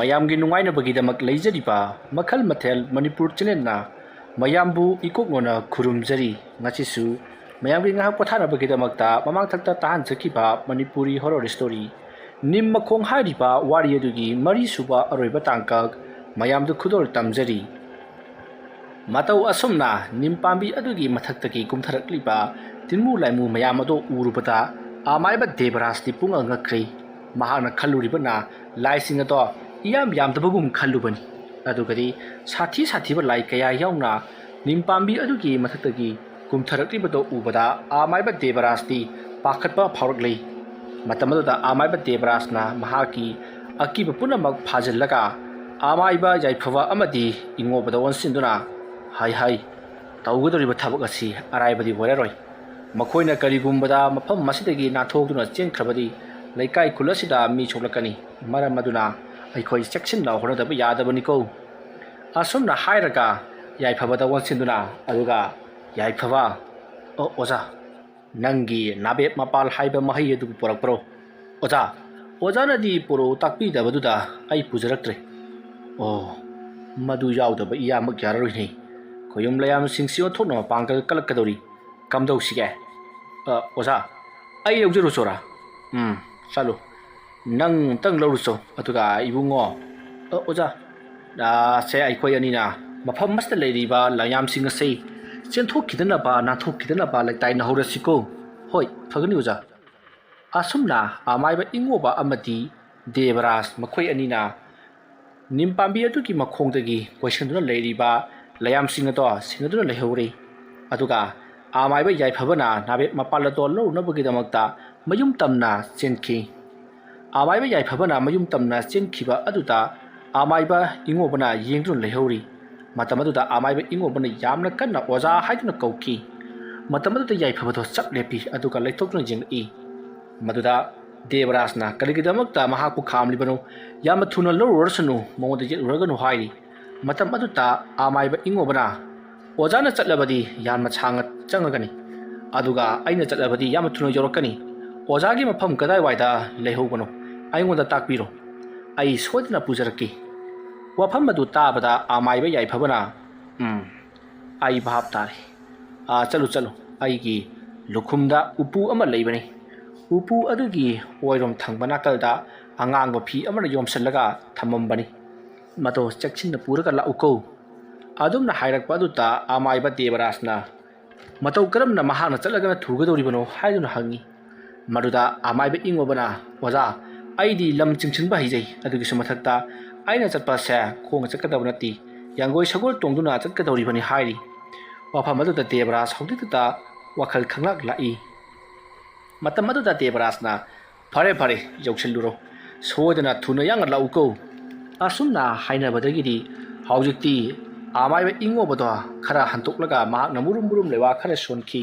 ꯃꯌꯥꯝꯒꯤ ꯅꯨꯡꯉꯥꯏꯅꯕꯒꯤꯗꯃꯛ ꯂꯩꯖꯔꯤꯕ ꯃꯈꯜ ꯃꯊꯦꯜ ꯃꯅꯤꯄꯨꯔ ꯆꯦꯅꯦꯜꯅ ꯃꯌꯥꯝꯕꯨ ꯏꯀꯣꯛꯅꯣꯅ ꯈꯨꯔꯨꯝꯖꯔꯤ ꯉꯁꯤꯁꯨ ꯃꯌꯥꯝꯒꯤ ꯉꯥꯏꯍꯥꯛ ꯄꯣꯊꯥꯅꯕꯒꯤꯗꯃꯛꯇ ꯃꯃꯥꯡꯊꯛꯇ ꯇꯥꯍꯟꯖꯈꯤꯕ ꯃꯅꯤꯄꯨꯔꯤ ꯍꯣꯔꯔ ꯁ꯭ꯇꯣꯔꯤ ꯅꯤꯝ ꯃꯈꯣꯡ ꯍꯥꯏꯔꯤꯕ ꯋꯥꯔꯤ ꯑꯗꯨꯒꯤ ꯃꯔꯤꯁꯨꯕ ꯑꯔꯣꯏꯕ ꯇꯥꯡꯀꯛ ꯃꯌꯥꯝꯗ ꯈꯨꯗꯣꯜ ꯇꯝꯖꯔꯤ ꯃꯇꯧ ꯑꯁꯨꯝꯅ ꯅꯤꯝ ꯄꯥꯝꯕꯤ ꯑꯗꯨꯒꯤ ꯃꯊꯛꯇꯒꯤ ꯀꯨꯝꯊꯔꯛꯂꯤꯕ ꯇꯤꯟꯃꯨ ꯂꯥꯏꯃꯨ ꯃꯌꯥꯝ ꯑꯗꯨ ꯎꯔꯨꯕꯗ ꯑꯃꯥꯏꯕ ꯗꯦꯕꯔꯥꯖꯇꯤ ꯄꯨꯡꯉꯛ ꯉꯛꯈ꯭ꯔꯦ ꯃꯍꯥꯛꯅ ꯈꯜꯂꯨꯔꯤꯕꯅ ꯂꯥꯏꯁꯤꯡ ꯑꯗꯣ ꯌꯥꯝꯗꯕꯒꯨꯝ ꯈꯜꯂꯨꯕꯅꯤ ꯑꯗꯨꯒꯗꯤ ꯁꯥꯊꯤ ꯁꯥꯊꯤꯕ ꯂꯥꯏ ꯀꯌꯥ ꯌꯥꯎꯅ ꯅꯤꯝ ꯄꯥꯝꯕꯤ ꯑꯗꯨꯒꯤ ꯃꯊꯛꯇꯒꯤ ꯀꯨꯝꯊꯔꯛꯂꯤꯕꯗꯣ ꯎꯕꯗ ꯑꯃꯥꯏꯕ ꯗꯦꯕꯔꯥꯖꯇꯤ ꯄꯥꯈꯠꯄ ꯐꯥꯎꯔꯛꯂꯤ ꯃꯇꯝ ꯑꯗꯨꯗ ꯑꯃꯥꯏꯕ ꯗꯦꯕꯔꯥꯖꯅ ꯃꯍꯥꯛꯀꯤ ꯑꯀꯤꯕ ꯄꯨꯝꯅꯃꯛ ꯐꯥꯖꯤꯜꯂꯒ ꯑꯃꯥꯏꯕ ꯌꯥꯏꯐꯕ ꯑꯃꯗꯤ ꯏꯉꯣꯕꯗ ꯑꯣꯟꯁꯤꯟꯗꯨꯅ ꯍꯥꯏ ꯇꯧꯒꯗꯧꯔꯤꯕ ꯊꯕꯛ ꯑꯁꯤ ꯑꯔꯥꯏꯕꯗꯤ ꯑꯣꯏꯔꯔꯣꯏ ꯃꯈꯣꯏꯅ ꯀꯔꯤꯒꯨꯝꯕꯗ ꯃꯐꯝ ꯑꯁꯤꯗꯒꯤ ꯅꯥꯟꯊꯣꯛꯇꯨꯅ ꯆꯦꯟꯈ꯭ꯔꯕꯗꯤ ꯂꯩꯀꯥꯏ ꯈꯨꯜ ꯑꯁꯤꯗ ꯃꯤ ꯁꯣꯛꯂꯛꯀꯅꯤ ꯃꯔꯝ ꯑꯗꯨꯅ ꯑꯩꯈꯣꯏ ꯆꯦꯛꯁꯤꯟꯅ ꯍꯣꯠꯅꯗꯕ ꯌꯥꯗꯕꯅꯤꯀꯣ ꯑꯁꯨꯝꯅ ꯍꯥꯏꯔꯒ ꯌꯥꯏꯐꯕꯗ ꯑꯣꯟꯁꯤꯟꯗꯨꯅ ꯑꯗꯨꯒ ꯌꯥꯏꯐꯕ ꯑꯣꯖꯥ ꯅꯪꯒꯤ ꯅꯥꯕꯦꯞ ꯃꯄꯥꯜ ꯍꯥꯏꯕ ꯃꯍꯩ ꯑꯗꯨ ꯄꯨꯔꯛꯄ꯭ꯔꯣ ꯑꯣꯖꯥꯅꯗꯤ ꯄꯨꯔꯛꯎ ꯇꯥꯛꯄꯤꯗꯕꯗꯨꯗ ꯑꯩ ꯄꯨꯖꯔꯛꯇ꯭ꯔꯦ ꯑꯣ ꯃꯗꯨ ꯌꯥꯎꯗꯕ ꯏꯌꯥꯃꯛ ꯌꯥꯔꯔꯣꯏꯅꯦ ꯈꯣꯌꯨꯝ ꯂꯌꯥꯝꯁꯤꯡꯁꯤ ꯑꯣꯟꯊꯣꯛꯅ ꯃꯄꯥꯡꯒꯜ ꯀꯜꯂꯛꯀꯗꯧꯔꯤ ꯀꯝꯗꯧꯁꯤꯒꯦ ꯑꯣꯖꯥ ꯑꯩ ꯂꯧꯖꯔꯨꯆꯣꯔꯥ ꯆꯠꯂꯨ ꯅꯪ ꯑꯝꯇꯪ ꯂꯧꯔꯨꯆꯣ ꯑꯗꯨꯒ ꯏꯕꯨꯡꯉꯣ ꯑꯣꯖꯥ ꯁꯦ ꯑꯩꯈꯣꯏ ꯑꯅꯤꯅ ꯃꯐꯝ ꯑꯁꯤꯗ ꯂꯩꯔꯤꯕ ꯂꯌꯥꯝꯁꯤꯡ ꯑꯁꯤ ꯆꯦꯟꯊꯣꯛꯈꯤꯗꯅꯕ ꯅꯥꯟꯊꯣꯛꯈꯤꯗꯅꯕ ꯂꯩꯇꯥꯏꯅꯍꯧꯔꯁꯤꯀꯣ ꯍꯣꯏ ꯐꯒꯅꯤ ꯑꯣꯖꯥ ꯑꯁꯨꯝꯅ ꯑꯃꯥꯏꯕ ꯏꯉꯣꯕ ꯑꯃꯗꯤ ꯗꯦꯕꯔꯥꯖ ꯃꯈꯣꯏ ꯑꯅꯤꯅ ꯅꯤꯝ ꯄꯥꯝꯕꯤ ꯑꯗꯨꯒꯤ ꯃꯈꯣꯡꯗꯒꯤ ꯀꯣꯏꯁꯟꯗꯨꯅ ꯂꯩꯔꯤꯕ ꯂꯌꯥꯝꯁꯤꯡ ꯑꯗꯣ ꯁꯤꯡꯅꯗꯨꯅ ꯂꯩꯍꯧꯔꯤ ꯑꯗꯨꯒ ꯑꯃꯥꯏꯕ ꯌꯥꯏꯐꯕꯅ ꯅꯥꯕꯦꯞ ꯃꯄꯥꯜ ꯑꯗꯣ ꯂꯧꯅꯕꯒꯤꯗꯃꯛꯇ ꯃꯌꯨꯝ ꯇꯝꯅ ꯆꯦꯟꯈꯤ ꯑꯃꯥꯏꯕ ꯌꯥꯏꯐꯕꯅ ꯃꯌꯨꯝ ꯇꯝꯅ ꯆꯦꯟꯈꯤꯕ ꯑꯗꯨꯗ ꯑꯃꯥꯏꯕ ꯏꯉꯣꯕꯅ ꯌꯦꯡꯗꯨꯅ ꯂꯩꯍꯧꯔꯤ ꯃꯇꯝ ꯑꯗꯨꯗ ꯑꯃꯥꯏꯕ ꯏꯉꯣꯕꯅ ꯌꯥꯝꯅ ꯀꯟꯅ ꯑꯣꯖꯥ ꯍꯥꯏꯗꯨꯅ ꯀꯧꯈꯤ ꯃꯇꯝ ꯑꯗꯨꯗ ꯌꯥꯏꯐꯕꯗꯣ ꯆꯞ ꯂꯦꯞꯄꯤ ꯑꯗꯨꯒ ꯂꯩꯊꯣꯛꯇꯨꯅ ꯌꯦꯡꯂꯛꯏ ꯃꯗꯨꯗ ꯗꯦꯕꯔꯥꯖꯅ ꯀꯔꯤꯒꯤꯗꯃꯛꯇ ꯃꯍꯥꯛꯄꯨ ꯈꯥꯝꯂꯤꯕꯅꯣ ꯌꯥꯝꯅ ꯊꯨꯅ ꯂꯧꯔꯨꯔꯁꯅꯨ ꯃꯉꯣꯟꯗ ꯌꯦꯠꯂꯨꯔꯒꯅꯨ ꯍꯥꯏꯔꯤ ꯃꯇꯝ ꯑꯗꯨꯗ ꯑꯃꯥꯏꯕ ꯏꯉꯣꯕꯅ ꯑꯣꯖꯥꯅ ꯆꯠꯂꯕꯗꯤ ꯌꯥꯝꯅ ꯁꯥꯡꯅ ꯆꯪꯉꯒꯅꯤ ꯑꯗꯨꯒ ꯑꯩꯅ ꯆꯠꯂꯕꯗꯤ ꯌꯥꯝꯅ ꯊꯨꯅ ꯌꯧꯔꯛꯀꯅꯤ ꯑꯣꯖꯥꯒꯤ ꯃꯐꯝ ꯀꯗꯥꯏꯋꯥꯏꯗ ꯂꯩꯍꯧꯕꯅꯣ ꯑꯩꯉꯣꯟꯗ ꯇꯥꯛꯄꯤꯔꯣ ꯑꯩ ꯁꯣꯏꯗꯅ ꯄꯨꯖꯔꯛꯀꯦ ꯋꯥꯐꯝ ꯑꯗꯨ ꯇꯥꯕꯗ ꯑꯃꯥꯏꯕ ꯌꯥꯏꯐꯕꯅ ꯑꯩ ꯚꯥꯞ ꯇꯥꯔꯦ ꯆꯠꯂꯨ ꯑꯩꯒꯤ ꯂꯨꯈꯨꯝꯗ ꯎꯄꯨ ꯑꯃ ꯂꯩꯕꯅꯤ ꯎꯄꯨ ꯑꯗꯨꯒꯤ ꯑꯣꯏꯔꯣꯝ ꯊꯪꯕ ꯅꯥꯀꯜꯗ ꯑꯉꯥꯡꯕ ꯐꯤ ꯑꯃꯅ ꯌꯣꯝꯁꯤꯜꯂꯒ ꯊꯝꯃꯝꯕꯅꯤ ꯃꯗꯣ ꯆꯦꯛꯁꯤꯟꯅ ꯄꯨꯔꯒ ꯂꯥꯛꯎꯀꯣ ꯑꯗꯨꯝꯅ ꯍꯥꯏꯔꯛꯄ ꯑꯗꯨꯗ ꯑꯃꯥꯏꯕ ꯗꯦꯕꯔꯥꯖꯅ ꯃꯇꯧ ꯀꯔꯝꯅ ꯃꯍꯥꯛꯅ ꯆꯠꯂꯒꯅ ꯊꯨꯒꯗꯧꯔꯤꯕꯅꯣ ꯍꯥꯏꯗꯨꯅ ꯍꯪꯉꯤ ꯃꯗꯨꯗ ꯑꯃꯥꯏꯕ ꯏꯉꯣꯕꯅ ꯑꯣꯖꯥ ꯑꯩꯗꯤ ꯂꯝ ꯆꯤꯡꯁꯤꯟꯕ ꯍꯩꯖꯩ ꯑꯗꯨꯒꯤꯁꯨ ꯃꯊꯛꯇ ꯑꯩꯅ ꯆꯠꯄꯁꯦ ꯈꯣꯡꯅ ꯆꯠꯀꯗꯕ ꯅꯠꯇꯦ ꯌꯥꯡꯒꯣꯏ ꯁꯒꯣꯜ ꯇꯣꯡꯗꯨꯅ ꯆꯠꯀꯗꯧꯔꯤꯕꯅꯤ ꯍꯥꯏꯔꯤ ꯋꯥꯐꯝ ꯑꯗꯨꯗ ꯗꯦꯕꯔꯥꯖ ꯍꯧꯖꯤꯛꯇ ꯋꯥꯈꯜ ꯈꯪꯂꯛ ꯂꯥꯛꯏ ꯃꯇꯝ ꯑꯗꯨꯗ ꯗꯦꯕꯔꯥꯖꯅ ꯐꯔꯦ ꯌꯧꯁꯤꯜꯂꯨꯔꯣ ꯁꯣꯏꯗꯅ ꯊꯨꯅ ꯌꯥꯡꯅ ꯂꯥꯛꯎꯀꯣ ꯑꯁꯨꯝꯅ ꯍꯥꯏꯅꯕꯗꯒꯤꯗꯤ ꯍꯧꯖꯤꯛꯇꯤ ꯑꯃꯥꯏꯕ ꯏꯉꯣꯕꯗꯣ ꯈꯔ ꯍꯟꯇꯣꯛꯂꯒ ꯃꯍꯥꯛꯅ ꯃꯨꯔꯨꯝ ꯂꯩꯋꯥ ꯈꯔ ꯁꯣꯟꯈꯤ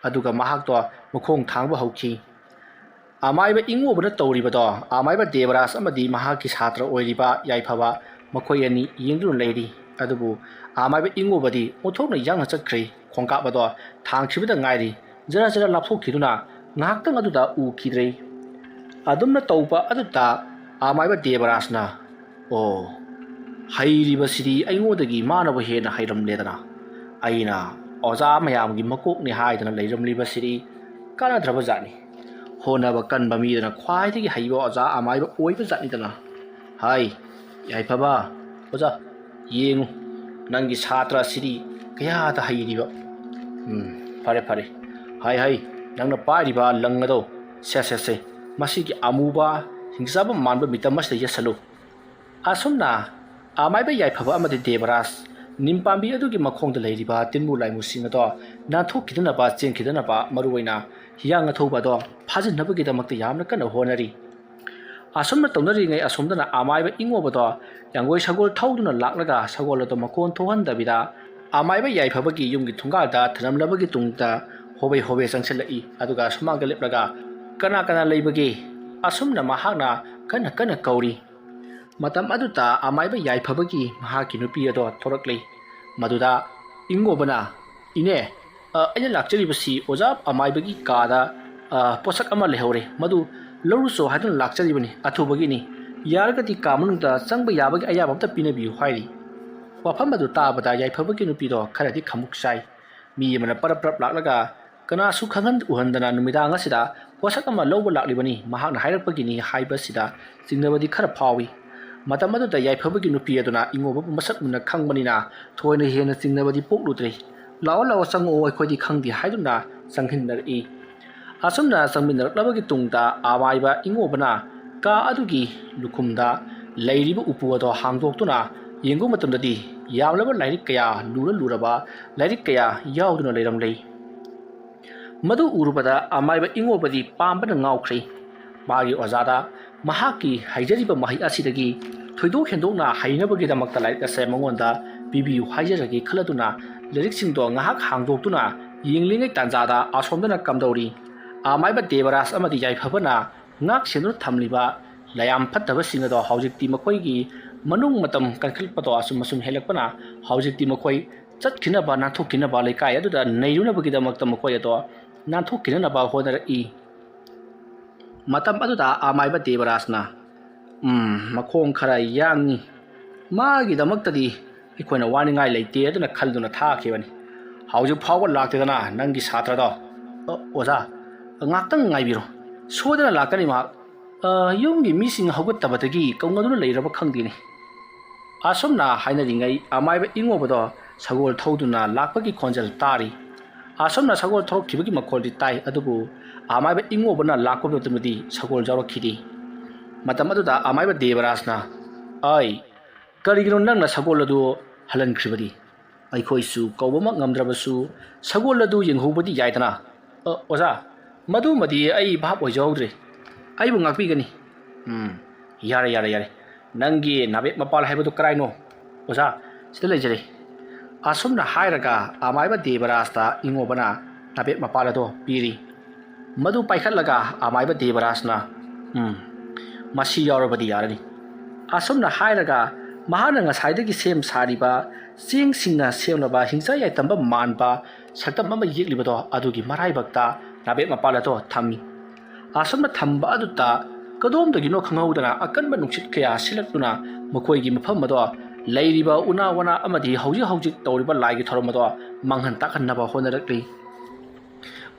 ꯑꯗꯨꯒ ꯃꯍꯥꯛꯇꯣ ꯃꯈꯣꯡ ꯊꯥꯡꯕ ꯍꯧꯈꯤ ꯑꯃꯥꯏꯕ ꯏꯉꯣꯕꯅ ꯇꯧꯔꯤꯕꯗꯣ ꯑꯃꯥꯏꯕ ꯗꯦꯕꯔꯥꯖ ꯑꯃꯗꯤ ꯃꯍꯥꯛꯀꯤ ꯁꯥꯇ꯭ꯔ ꯑꯣꯏꯔꯤꯕ ꯌꯥꯏꯐꯕ ꯃꯈꯣꯏ ꯑꯅꯤ ꯌꯦꯡꯗꯨꯅ ꯂꯩꯔꯤ ꯑꯗꯨꯕꯨ ꯑꯃꯥꯏꯕ ꯏꯉꯣꯕꯗꯤ ꯑꯣꯟꯊꯣꯛꯅ ꯌꯥꯡꯅ ꯆꯠꯈ꯭ꯔꯦ ꯈꯣꯡꯀꯥꯞ ꯑꯗꯣ ꯊꯥꯡꯈꯤꯕꯗ ꯉꯥꯏꯔꯤ ꯖꯔ ꯂꯥꯞꯊꯣꯛꯈꯤꯗꯨꯅ ꯉꯥꯏꯍꯥꯛꯇꯪ ꯑꯗꯨꯗ ꯎꯈꯤꯗ꯭ꯔꯦ ꯑꯗꯨꯝꯅ ꯇꯧꯕ ꯑꯗꯨꯗ ꯑꯃꯥꯏꯕ ꯗꯦꯕꯔꯥꯖꯅ ꯑꯣ ꯍꯩꯔꯤꯕꯁꯤꯗꯤ ꯑꯩꯉꯣꯟꯗꯒꯤ ꯃꯥꯅꯕꯨ ꯍꯦꯟꯅ ꯍꯩꯔꯝꯂꯦꯗꯅ ꯑꯩꯅ ꯑꯣꯖꯥ ꯃꯌꯥꯝꯒꯤ ꯃꯀꯣꯛꯅꯤ ꯍꯥꯏꯗꯅ ꯂꯩꯔꯝꯂꯤꯕꯁꯤꯗꯤ ꯀꯥꯟꯅꯗ꯭ꯔꯕ ꯖꯥꯠꯅꯤ ꯍꯣꯠꯅꯕ ꯀꯟꯕ ꯃꯤꯗꯅ ꯈ꯭ꯋꯥꯏꯗꯒꯤ ꯍꯩꯕ ꯑꯣꯖꯥ ꯑꯃꯥꯏꯕ ꯑꯣꯏꯕ ꯖꯥꯠꯅꯤꯗꯅ ꯍꯥꯏ ꯌꯥꯏꯐꯕ ꯑꯣꯖꯥ ꯌꯦꯡꯉꯨ ꯅꯪꯒꯤ ꯁꯥꯇ꯭ꯔ ꯑꯁꯤꯗꯤ ꯀꯌꯥꯗ ꯍꯩꯔꯤꯕ ꯐꯔꯦ ꯍꯥꯏ ꯅꯪꯅ ꯄꯥꯏꯔꯤꯕ ꯂꯪ ꯑꯗꯣ ꯁꯦ ꯃꯁꯤꯒꯤ ꯑꯃꯨꯕ ꯍꯤꯡꯆꯥꯕ ꯃꯥꯟꯕ ꯃꯤꯇꯝ ꯑꯁꯤꯗ ꯌꯦꯠꯁꯜꯂꯨ ꯑꯁꯨꯝꯅ ꯑꯃꯥꯏꯕ ꯌꯥꯏꯐꯕ ꯑꯃꯗꯤ ꯗꯦꯕꯔꯥꯖ ꯅꯤꯝ ꯄꯥꯝꯕꯤ ꯑꯗꯨꯒꯤ ꯃꯈꯣꯡꯗ ꯂꯩꯔꯤꯕ ꯇꯤꯟꯃꯨ ꯂꯥꯏꯃꯨꯁꯤꯡ ꯑꯗꯣ ꯅꯥꯟꯊꯣꯛꯈꯤꯗꯅꯕ ꯆꯦꯟꯈꯤꯗꯅꯕ ꯃꯔꯨꯑꯣꯏꯅ ꯍꯤꯌꯥꯡ ꯑꯊꯧꯕ ꯑꯗꯣ ꯐꯥꯖꯤꯟꯅꯕꯒꯤꯗꯃꯛꯇ ꯌꯥꯝꯅ ꯀꯟꯅ ꯍꯣꯠꯅꯔꯤ ꯑꯁꯨꯝꯅ ꯇꯧꯅꯔꯤꯉꯩ ꯑꯁꯣꯝꯗꯅ ꯑꯃꯥꯏꯕ ꯏꯉꯣꯕꯗꯣ ꯌꯥꯡꯒꯣꯏ ꯁꯒꯣꯜ ꯊꯧꯗꯨꯅ ꯂꯥꯛꯂꯒ ꯁꯒꯣꯜ ꯑꯗꯣ ꯃꯀꯣꯟ ꯊꯣꯛꯍꯟꯗꯕꯤꯗ ꯑꯃꯥꯏꯕ ꯌꯥꯏꯐꯕꯒꯤ ꯌꯨꯝꯒꯤ ꯊꯣꯡꯒꯥꯜꯗ ꯊꯅꯝꯂꯕꯒꯤ ꯇꯨꯡꯗ ꯍꯣꯕꯦ ꯆꯪꯁꯤꯜꯂꯛꯏ ꯑꯗꯨꯒ ꯁꯨꯃꯥꯡꯗ ꯂꯦꯞꯂꯒ ꯀꯅꯥ ꯂꯩꯕꯒꯦ ꯑꯁꯨꯝꯅ ꯃꯍꯥꯛꯅ ꯀꯟꯅ ꯀꯧꯔꯤ ꯃꯇꯝ ꯑꯗꯨꯗ ꯑꯃꯥꯏꯕ ꯌꯥꯏꯐꯕꯒꯤ ꯃꯍꯥꯛꯀꯤ ꯅꯨꯄꯤ ꯑꯗꯣ ꯊꯣꯔꯛꯂꯤ ꯃꯗꯨꯗ ꯏꯉꯣꯕꯅ ꯏꯅꯦ ꯑꯩꯅ ꯂꯥꯛꯆꯔꯤꯕꯁꯤ ꯑꯣꯖꯥ ꯑꯃꯥꯏꯕꯒꯤ ꯀꯥꯗ ꯄꯣꯠꯁꯛ ꯑꯃ ꯂꯩꯍꯧꯔꯦ ꯃꯗꯨ ꯂꯧꯔꯨꯆꯣ ꯍꯥꯏꯗꯨꯅ ꯂꯥꯛꯆꯔꯤꯕꯅꯤ ꯑꯊꯨꯕꯒꯤꯅꯤ ꯌꯥꯔꯒꯗꯤ ꯀꯥ ꯃꯅꯨꯡꯗ ꯆꯪꯕ ꯌꯥꯕꯒꯤ ꯑꯌꯥꯕ ꯑꯝꯇ ꯄꯤꯅꯕꯤꯌꯨ ꯍꯥꯏꯔꯤ ꯋꯥꯐꯝ ꯑꯗꯨ ꯇꯥꯕꯗ ꯌꯥꯏꯐꯕꯒꯤ ꯅꯨꯄꯤꯗꯣ ꯈꯔꯗꯤ ꯈꯃꯨꯛ ꯆꯥꯏ ꯃꯤ ꯑꯃꯅ ꯄꯔꯞ ꯄꯔꯞ ꯂꯥꯛꯂꯒ ꯀꯅꯥꯁꯨ ꯈꯪꯍꯟ ꯎꯍꯟꯗꯅ ꯅꯨꯃꯤꯗꯥꯡ ꯑꯁꯤꯗ ꯄꯣꯠꯁꯛ ꯑꯃ ꯂꯧꯕ ꯂꯥꯛꯂꯤꯕꯅꯤ ꯃꯍꯥꯛꯅ ꯍꯥꯏꯔꯛꯄꯒꯤꯅꯤ ꯍꯥꯏꯕꯁꯤꯗ ꯆꯤꯡꯅꯕꯗꯤ ꯈꯔ ꯐꯥꯎꯏ ꯃꯇꯝ ꯑꯗꯨꯗ ꯌꯥꯏꯐꯕꯒꯤ ꯅꯨꯄꯤ ꯑꯗꯨꯅ ꯏꯉꯣꯕꯕꯨ ꯃꯁꯛ ꯃꯨꯟꯅ ꯈꯪꯕꯅꯤꯅ ꯊꯣꯏꯅ ꯍꯦꯟꯅ ꯆꯤꯡꯅꯕꯗꯤ ꯄꯣꯛꯂꯨꯗ꯭ꯔꯤ ꯂꯥꯛꯑꯣ ꯂꯥꯛꯑꯣ ꯆꯪꯉꯛꯑꯣ ꯑꯩꯈꯣꯏꯗꯤ ꯈꯪꯗꯦ ꯍꯥꯏꯗꯨꯅ ꯆꯪꯍꯟꯅꯔꯛꯏ ꯑꯁꯨꯝꯅ ꯆꯪꯃꯤꯟꯅꯔꯛꯂꯕꯒꯤ ꯇꯨꯡꯗ ꯑꯃꯥꯏꯕ ꯏꯉꯣꯕꯅ ꯀꯥ ꯑꯗꯨꯒꯤ ꯂꯨꯈꯨꯝꯗ ꯂꯩꯔꯤꯕ ꯎꯄꯨ ꯑꯗꯨ ꯍꯥꯡꯗꯣꯛꯇꯨꯅ ꯌꯦꯡꯕ ꯃꯇꯝꯗꯗꯤ ꯌꯥꯝꯂꯕ ꯂꯥꯏꯔꯤꯛ ꯀꯌꯥ ꯂꯨꯔꯕ ꯂꯥꯏꯔꯤꯛ ꯀꯌꯥ ꯌꯥꯎꯗꯨꯅ ꯂꯩꯔꯝꯂꯦ ꯃꯗꯨ ꯎꯔꯨꯕꯗ ꯑꯃꯥꯏꯕ ꯏꯉꯣꯕꯗꯤ ꯄꯥꯝꯕꯅ ꯉꯥꯎꯈ꯭ꯔꯦ ꯃꯥꯒꯤ ꯑꯣꯖꯥꯗ ꯃꯍꯥꯛꯀꯤ ꯍꯩꯖꯔꯤꯕ ꯃꯍꯩ ꯑꯁꯤꯗꯒꯤ ꯊꯣꯏꯗꯣꯛ ꯍꯦꯟꯗꯣꯛꯅ ꯍꯩꯅꯕꯒꯤꯗꯃꯛꯇ ꯂꯥꯏꯔꯤꯛ ꯑꯁꯦ ꯃꯉꯣꯟꯗ ꯄꯤꯕꯤꯌꯨ ꯍꯥꯏꯖꯔꯒꯦ ꯈꯜꯂꯗꯨꯅ ꯂꯥꯏꯔꯤꯛꯁꯤꯡꯗꯣ ꯉꯥꯏꯍꯥꯛ ꯍꯥꯡꯗꯣꯛꯇꯨꯅ ꯌꯦꯡꯂꯤꯉꯩ ꯇꯥꯟꯖꯥꯗ ꯑꯁꯣꯝꯗꯅ ꯀꯝꯗꯧꯔꯤ ꯑꯃꯥꯏꯕ ꯗꯦꯕꯔꯥꯖ ꯑꯃꯗꯤ ꯌꯥꯏꯐꯕꯅ ꯉꯥꯛ ꯁꯦꯟꯗꯨꯅ ꯊꯝꯂꯤꯕ ꯂꯌꯥꯝ ꯐꯠꯇꯕꯁꯤꯡ ꯑꯗꯣ ꯍꯧꯖꯤꯛꯇꯤ ꯃꯈꯣꯏꯒꯤ ꯃꯅꯨꯡ ꯃꯇꯝ ꯀꯟꯈꯠꯂꯛꯄꯗꯣ ꯑꯁꯨꯝ ꯍꯦꯜꯂꯛꯄꯅ ꯍꯧꯖꯤꯛꯇꯤ ꯃꯈꯣꯏ ꯆꯠꯈꯤꯅꯕ ꯅꯥꯟꯊꯣꯛꯈꯤꯅꯕ ꯂꯩꯀꯥꯏ ꯑꯗꯨꯗ ꯅꯩꯔꯨꯅꯕꯒꯤꯗꯃꯛꯇ ꯃꯈꯣꯏ ꯑꯗꯣ ꯅꯥꯟꯊꯣꯛꯈꯤꯅꯕ ꯍꯣꯠꯅꯔꯛꯏ ꯃꯇꯝ ꯑꯗꯨꯗ ꯑꯃꯥꯏꯕ ꯗꯦꯕꯔꯥꯖꯅ ꯃꯈꯣꯡ ꯈꯔ ꯌꯥꯡꯉꯤ ꯃꯥꯒꯤꯗꯃꯛꯇꯗꯤ ꯑꯩꯈꯣꯏꯅ ꯋꯥꯅꯤꯡꯉꯥꯏ ꯂꯩꯇꯦ ꯑꯗꯨꯅ ꯈꯜꯗꯨꯅ ꯊꯥꯈꯤꯕꯅꯤ ꯍꯧꯖꯤꯛ ꯐꯥꯎꯕ ꯂꯥꯛꯇꯦꯗꯅ ꯅꯪꯒꯤ ꯁꯥꯇ꯭ꯔꯗꯣ ꯑꯣꯖꯥ ꯉꯥꯛꯇꯪ ꯉꯥꯏꯕꯤꯔꯣ ꯁꯣꯏꯗꯅ ꯂꯥꯛꯀꯅꯤ ꯃꯍꯥꯛ ꯌꯨꯝꯒꯤ ꯃꯤꯁꯤꯡ ꯍꯧꯒꯠꯇꯕꯗꯒꯤ ꯀꯧꯅꯗꯨꯅ ꯂꯩꯔꯕ ꯈꯪꯗꯦꯅꯤ ꯑꯁꯨꯝꯅ ꯍꯥꯏꯅꯔꯤꯉꯩ ꯑꯃꯥꯏꯕ ꯏꯉꯣꯕꯗꯣ ꯁꯒꯣꯜ ꯊꯧꯗꯨꯅ ꯂꯥꯛꯄꯒꯤ ꯈꯣꯟꯖꯦꯜ ꯇꯥꯔꯤ ꯑꯁꯨꯝꯅ ꯁꯒꯣꯜ ꯊꯧꯔꯛꯈꯤꯕꯒꯤ ꯃꯈꯣꯜꯗꯤ ꯇꯥꯏ ꯑꯗꯨꯕꯨ ꯑꯃꯥꯏꯕ ꯏꯉꯣꯕꯅ ꯂꯥꯛꯄ ꯃꯇꯝꯗꯗꯤ ꯁꯒꯣꯜ ꯌꯥꯎꯔꯛꯈꯤꯗꯦ ꯃꯇꯝ ꯑꯗꯨꯗ ꯑꯃꯥꯏꯕ ꯗꯦꯕꯔꯥꯖꯅ ꯀꯔꯤꯒꯤꯅꯣ ꯅꯪꯅ ꯁꯒꯣꯜ ꯑꯗꯨ ꯍꯜꯍꯟꯈ꯭ꯔꯤꯕꯗꯤ ꯑꯩꯈꯣꯏꯁꯨ ꯀꯧꯕꯃꯛ ꯉꯝꯗ꯭ꯔꯕꯁꯨ ꯁꯒꯣꯜ ꯑꯗꯨ ꯌꯦꯡꯍꯧꯕꯗꯤ ꯌꯥꯏꯗꯅ ꯑꯣꯖꯥ ꯃꯗꯨꯃꯗꯤ ꯑꯩ ꯚꯥꯞ ꯑꯣꯏꯖꯍꯧꯗ꯭ꯔꯦ ꯑꯩꯕꯨ ꯉꯥꯛꯄꯤꯒꯅꯤ ꯌꯥꯔꯦ ꯅꯪꯒꯤ ꯅꯥꯕꯦꯠ ꯃꯄꯥꯜ ꯍꯥꯏꯕꯗꯨ ꯀꯔꯥꯏꯅꯣ ꯑꯣꯖꯥ ꯁꯤꯗ ꯂꯩꯖꯔꯦ ꯑꯁꯨꯝꯅ ꯍꯥꯏꯔꯒ ꯑꯃꯥꯏꯕ ꯗꯦꯕꯔꯥꯖꯇ ꯏꯉꯣꯕꯅ ꯅꯥꯕꯦꯠ ꯃꯄꯥꯜ ꯑꯗꯣ ꯄꯤꯔꯤ ꯃꯗꯨ ꯄꯥꯏꯈꯠꯂꯒ ꯑꯃꯥꯏꯕ ꯗꯦꯕꯔꯥꯖꯅ ꯃꯁꯤ ꯌꯥꯎꯔꯕꯗꯤ ꯌꯥꯔꯅꯤ ꯑꯁꯨꯝꯅ ꯍꯥꯏꯔꯒ ꯃꯍꯥꯛꯅ ꯉꯁꯥꯏꯗꯒꯤ ꯁꯦꯝ ꯁꯥꯔꯤꯕ ꯆꯦꯡꯁꯤꯡꯅ ꯁꯦꯝꯂꯕ ꯍꯤꯡꯆꯥ ꯌꯥꯏꯇꯝꯕ ꯃꯥꯟꯕ ꯁꯛꯇꯝ ꯑꯃ ꯌꯦꯛꯂꯤꯕꯗꯣ ꯑꯗꯨꯒꯤ ꯃꯔꯥꯏꯕꯛꯇ ꯅꯥꯕꯦꯠ ꯃꯄꯥꯜ ꯑꯗꯣ ꯊꯝꯃꯤ ꯑꯁꯨꯝꯅ ꯊꯝꯕ ꯑꯗꯨꯗ ꯀꯗꯣꯝꯗꯒꯤꯅꯣ ꯈꯪꯍꯧꯗꯅ ꯑꯀꯟꯕ ꯅꯨꯡꯁꯤꯠ ꯀꯌꯥ ꯁꯤꯜꯂꯛꯇꯨꯅ ꯃꯈꯣꯏꯒꯤ ꯃꯐꯝ ꯑꯗꯣ ꯂꯩꯔꯤꯕ ꯎꯅꯥ ꯋꯥꯅꯥ ꯑꯃꯗꯤ ꯍꯧꯖꯤꯛ ꯇꯧꯔꯤꯕ ꯂꯥꯏꯒꯤ ꯊꯧꯔꯝ ꯑꯗꯣ ꯃꯥꯡꯍꯟ ꯇꯥꯛꯍꯟꯅꯕ ꯍꯣꯠꯅꯔꯛꯂꯤ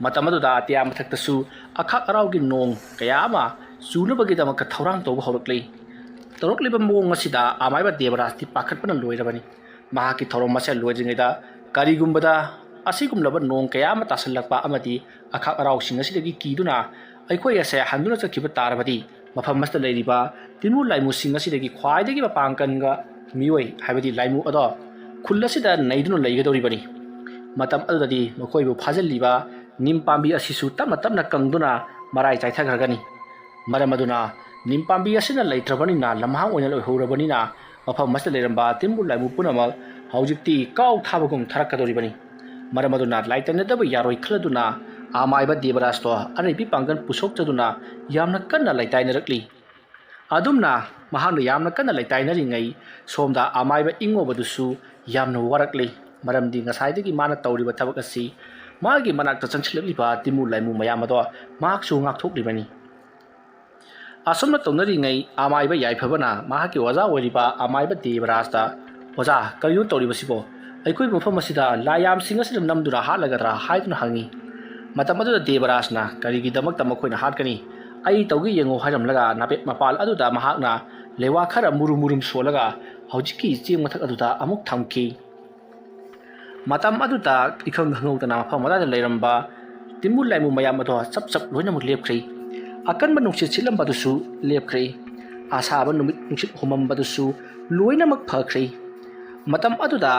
ꯃꯇꯝ ꯑꯗꯨꯗ ꯑꯇꯤꯌꯥ ꯃꯊꯛꯇꯁꯨ ꯑꯈꯥꯛ ꯑꯔꯥꯎꯒꯤ ꯅꯣꯡ ꯀꯌా ꯑꯃ ꯆꯨꯅꯕꯒꯤꯗꯃꯛꯇ ꯊꯧꯔꯥꯡ ꯇꯧꯕ ꯍꯧꯔꯛꯂꯤ ꯇꯧꯔꯛꯂꯤꯕ ꯃꯑꯣꯡ ꯑꯁꯤꯗ ꯑꯃꯥꯏꯕ ꯗꯦꯕꯔꯥꯖꯇꯤ ꯄꯥꯈꯠꯄꯅ ꯂꯣꯏꯔꯕꯅꯤ ꯃꯍꯥꯛꯀꯤ ꯊꯧꯔꯝ ꯑꯁꯤ ꯂꯣꯏꯗ꯭ꯔꯤꯉꯩꯗ ꯀꯔꯤꯒꯨꯝꯕꯗ ꯑꯁꯤꯒꯨꯝꯂꯕ ꯅꯣꯡ ꯀꯌꯥ ꯑꯃ ꯇꯥꯁꯜꯂꯛꯄ ꯑꯃꯗꯤ ꯑꯈꯥꯛ ꯑꯔꯥꯎꯁꯤꯡ ꯑꯁꯤꯗꯒꯤ ꯀꯤꯗꯨꯅ ꯑꯩꯈꯣꯏ ꯑꯁꯦ ꯍꯟꯗꯨꯅ ꯆꯠꯈꯤꯕ ꯇꯥꯔꯕꯗꯤ ꯃꯐꯝ ꯑꯁꯤꯗ ꯂꯩꯔꯤꯕ ꯇꯤꯟꯃꯨ ꯂꯥꯏꯃꯨꯁꯤꯡ ꯑꯁꯤꯗꯒꯤ ꯈ꯭ꯋꯥꯏꯗꯒꯤ ꯃꯄꯥꯡꯒꯟꯒ ꯃꯤꯑꯣꯏ ꯍꯥꯏꯕꯗꯤ ꯂꯥꯏꯃꯨ ꯑꯗꯣ ꯈꯨꯜ ꯑꯁꯤꯗ ꯅꯩꯗꯨꯅ ꯂꯩꯒꯗꯧꯔꯤꯕꯅꯤ ꯃꯇꯝ ꯑꯗꯨꯗꯗꯤ ꯃꯈꯣꯏꯕꯨ ꯐꯥꯖꯤꯜꯂꯤꯕ ꯅꯤꯝ ꯄꯥꯝꯕꯤ ꯑꯁꯤꯁꯨ ꯇꯞꯅ ꯇꯞꯅ ꯀꯪꯗꯨꯅ ꯃꯔꯥꯏ ꯆꯥꯏꯊꯈ꯭ꯔꯒꯅꯤ ꯃꯔꯝ ꯑꯗꯨꯅ ꯅꯤꯝ ꯄꯥꯝꯕꯤ ꯑꯁꯤꯅ ꯂꯩꯇ꯭ꯔꯕꯅꯤꯅ ꯂꯝꯍꯥꯡ ꯑꯣꯏꯅ ꯂꯣꯏꯍꯧꯔꯕꯅꯤꯅ ꯃꯐꯝ ꯑꯁꯤꯗ ꯂꯩꯔꯝꯕ ꯇꯤꯟꯕꯨ ꯂꯥꯏꯃꯨ ꯄꯨꯝꯅꯃꯛ ꯍꯧꯖꯤꯛꯇꯤ ꯀꯥꯎ ꯊꯥꯕꯒꯨꯝ ꯊꯥꯔꯛꯀꯗꯧꯔꯤꯕꯅꯤ ꯃꯔꯝ ꯑꯗꯨꯅ ꯂꯥꯏꯇꯩꯅꯗꯕ ꯌꯥꯔꯣꯏ ꯈꯜꯂꯗꯨꯅ ꯑꯃꯥꯏꯕ ꯗꯦꯕꯔꯥꯖꯇꯣ ꯑꯔꯩꯕꯤ ꯄꯥꯡꯒꯜ ꯄꯨꯊꯣꯛꯆꯗꯨꯅ ꯌꯥꯝꯅ ꯀꯟꯅ ꯂꯩꯇꯥꯏꯅꯔꯛꯂꯤ ꯑꯗꯨꯝꯅ ꯃꯍꯥꯛꯅ ꯌꯥꯝꯅ ꯀꯟꯅ ꯂꯩꯇꯥꯏꯅꯔꯤꯉꯩ ꯁꯣꯝꯗ ꯑꯃꯥꯏꯕ ꯏꯉꯣꯕꯗꯨꯁꯨ ꯌꯥꯝꯅ ꯋꯥꯔꯛꯂꯤ ꯃꯔꯝꯗꯤ ꯉꯁꯥꯏꯗꯒꯤ ꯃꯥꯅ ꯇꯧꯔꯤꯕ ꯊꯕꯛ ꯑꯁꯤ ꯃꯥꯒꯤ ꯃꯅꯥꯛꯇ ꯆꯪꯁꯤꯜꯂꯛꯂꯤꯕ ꯇꯤꯟꯃꯨ ꯂꯥꯏꯃꯨ ꯃꯌꯥꯝ ꯑꯗꯣ ꯃꯍꯥꯛꯁꯨ ꯉꯥꯛꯊꯣꯛꯂꯤꯕꯅꯤ ꯑꯁꯨꯝꯅ ꯇꯧꯅꯔꯤꯉꯩ ꯑꯃꯥꯏꯕ ꯌꯥꯏꯐꯕꯅ ꯃꯍꯥꯛꯀꯤ ꯑꯣꯖꯥ ꯑꯣꯏꯔꯤꯕ ꯑꯃꯥꯏꯕ ꯗꯦꯕꯔꯥꯖꯇ ꯑꯣꯖꯥ ꯀꯔꯤꯅꯣ ꯇꯧꯔꯤꯕꯁꯤꯕꯣ ꯑꯩꯈꯣꯏ ꯃꯐꯝ ꯑꯁꯤꯗ ꯂꯥꯏꯌꯥꯝꯁꯤꯡ ꯑꯁꯤꯗ ꯅꯝꯗꯨꯅ ꯍꯥꯠꯂꯒꯗ꯭ꯔꯥ ꯍꯥꯏꯗꯨꯅ ꯍꯪꯉꯤ ꯃꯇꯝ ꯑꯗꯨꯗ ꯗꯦꯕꯔꯥꯖꯅ ꯀꯔꯤꯒꯤꯗꯃꯛꯇ ꯃꯈꯣꯏꯅ ꯍꯥꯠꯀꯅꯤ ꯑꯩ ꯇꯧꯒꯦ ꯌꯦꯡꯉꯨ ꯍꯥꯏꯔꯝꯂꯒ ꯅꯥꯕꯦꯠ ꯃꯄꯥꯜ ꯑꯗꯨꯗ ꯃꯍꯥꯛꯅ ꯂꯩꯋꯥ ꯈꯔ ꯃꯨꯔꯨꯝ ꯁꯣꯜꯂꯒ ꯍꯧꯖꯤꯛꯀꯤ ꯆꯦꯡ ꯃꯊꯛ ꯑꯗꯨꯗ ꯑꯃꯨꯛ ꯊꯝꯈꯤ ꯃꯇꯝ ꯑꯗꯨꯗ ꯏꯈꯪ ꯈꯪꯍꯧꯗꯅ ꯃꯐꯝ ꯑꯗꯨꯗ ꯂꯩꯔꯝꯕ ꯇꯤꯟꯃꯨ ꯂꯥꯏꯃꯨ ꯃꯌꯥꯝ ꯑꯗꯣ ꯆꯞ ꯂꯣꯏꯅꯃꯛ ꯂꯦꯞꯈ꯭ꯔꯦ ꯑꯀꯟꯕ ꯅꯨꯡꯁꯤꯠ ꯁꯤꯠꯂꯝꯕꯗꯨꯁꯨ ꯂꯦꯞꯈ꯭ꯔꯦ ꯑꯁꯥꯕ ꯅꯨꯡꯁꯤꯠ ꯍꯨꯃꯝꯕꯗꯨꯁꯨ ꯂꯣꯏꯅꯃꯛ ꯐꯈ꯭ꯔꯦ ꯃꯇꯝ ꯑꯗꯨꯗ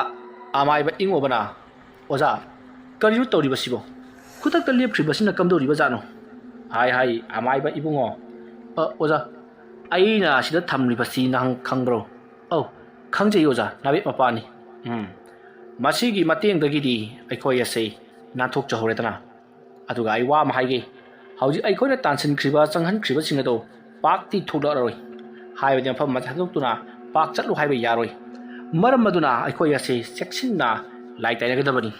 ꯑꯃꯥꯏꯕ ꯏꯉꯣꯕꯅ ꯑꯣꯖꯥ ꯀꯔꯤꯅꯣ ꯇꯧꯔꯤꯕꯁꯤꯕꯣ ꯈꯨꯗꯛꯇ ꯂꯦꯞꯈ꯭ꯔꯤꯕꯁꯤꯅ ꯀꯝꯗꯧꯔꯤꯕꯖꯥꯠꯅꯣ ꯍꯥꯏ ꯑꯃꯥꯏꯕ ꯏꯕꯨꯡꯉꯣ ꯑꯣꯖꯥ ꯑꯩꯅ ꯁꯤꯗ ꯊꯝꯂꯤꯕꯁꯤ ꯅꯍꯥꯛ ꯈꯪꯕ꯭ꯔꯣ ꯈꯪꯖꯩ ꯑꯣꯖꯥ ꯅꯥꯕꯦꯠ ꯃꯄꯥꯜꯅꯤ ꯃꯁꯤꯒꯤ ꯃꯇꯦꯡꯗꯒꯤꯗꯤ ꯑꯩꯈꯣꯏ ꯑꯁꯦ ꯅꯥꯟꯊꯣꯛꯆꯍꯧꯔꯦꯗꯅ ꯑꯗꯨꯒ ꯑꯩ ꯋꯥ ꯑꯃ ꯍꯥꯏꯒꯦ ꯍꯧꯖꯤꯛ ꯑꯩꯈꯣꯏꯅ ꯇꯥꯟꯁꯤꯟꯈ꯭ꯔꯤꯕ ꯆꯪꯍꯟꯈ꯭ꯔꯤꯕꯁꯤꯡ ꯑꯗꯣ ꯄꯥꯛꯇꯤ ꯊꯣꯛꯂꯛꯑꯔꯣꯏ ꯍꯥꯏꯕꯗꯤ ꯃꯐꯝ ꯑꯃ ꯊꯥꯗꯣꯛꯇꯨꯅ ꯄꯥꯛ ꯆꯠꯂꯨ ꯍꯥꯏꯕ ꯌꯥꯔꯣꯏ ꯃꯔꯝ ꯑꯗꯨꯅ ꯑꯩꯈꯣꯏ ꯑꯁꯦ ꯆꯦꯛꯁꯤꯟꯅ ꯂꯥꯏ ꯇꯩꯅꯒꯗꯕꯅꯤ